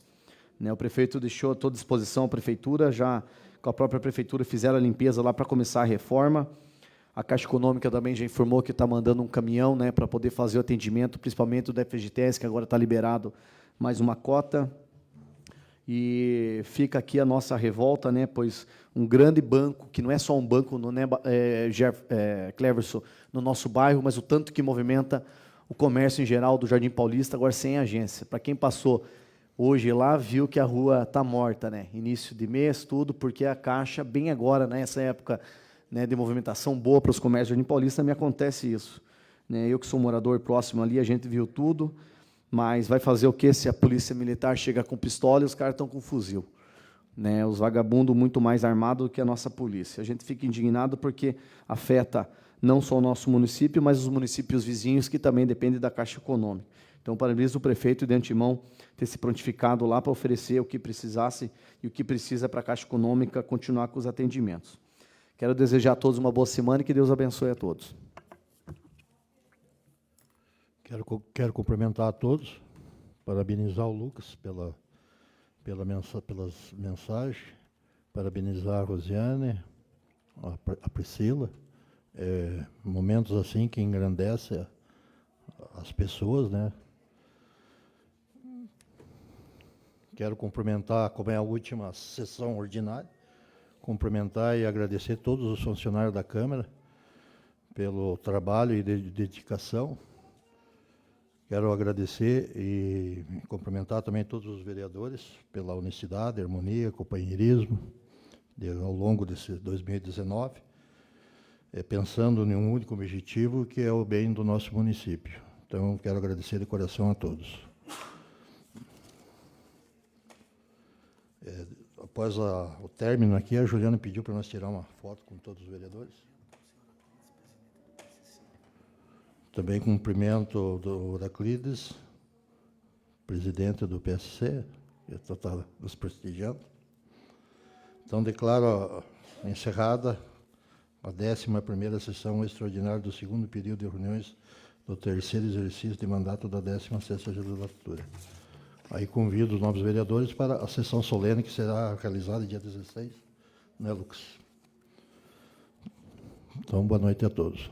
Né, o prefeito deixou à toda disposição a prefeitura, já com a própria prefeitura fizeram a limpeza lá para começar a reforma. A Caixa Econômica também já informou que está mandando um caminhão, né, para poder fazer o atendimento, principalmente do FGTS, que agora está liberado mais uma cota. E fica aqui a nossa revolta, né, pois um grande banco, que não é só um banco, não é, Cleverson, no nosso bairro, mas o tanto que movimenta o comércio em geral do Jardim Paulista, agora sem agência. Para quem passou hoje lá, viu que a rua está morta, né? Início de mês, tudo, porque a Caixa, bem agora, nessa época, né, de movimentação boa para os comércios do Jardim Paulista, me acontece isso. Né? Eu que sou morador próximo ali, a gente viu tudo, mas vai fazer o quê se a Polícia Militar chega com pistola e os caras estão com fuzil? Né? Os vagabundos muito mais armados do que a nossa polícia. A gente fica indignado porque afeta não só o nosso município, mas os municípios vizinhos, que também dependem da Caixa Econômica. Então, parabenizo o prefeito de antemão ter se prontificado lá para oferecer o que precisasse e o que precisa para a Caixa Econômica continuar com os atendimentos. Quero desejar a todos uma boa semana e que Deus abençoe a todos. Quero cumprimentar a todos, parabenizar o Lucas pelas mensagens, parabenizar a Rosiane, a Priscila. Momentos assim que engrandecem as pessoas, né? Quero cumprimentar, como é a última sessão ordinária, cumprimentar e agradecer todos os funcionários da Câmara pelo trabalho e dedicação. Quero agradecer e cumprimentar também todos os vereadores pela honestidade, harmonia, companheirismo ao longo desse 2019, pensando em um único objetivo, que é o bem do nosso município. Então, quero agradecer de coração a todos. Após o término aqui, a Juliana pediu para nós tirar uma foto com todos os vereadores. Também cumprimento do Oraclides, presidente do PSC, que está nos prestigiando. Então, declaro encerrada a 11ª sessão extraordinária do 2º período de reuniões do 3º exercício de mandato da 16ª legislatura. Aí convido os novos vereadores para a sessão solene, que será realizada dia 16, né, Lucas? Então, boa noite a todos.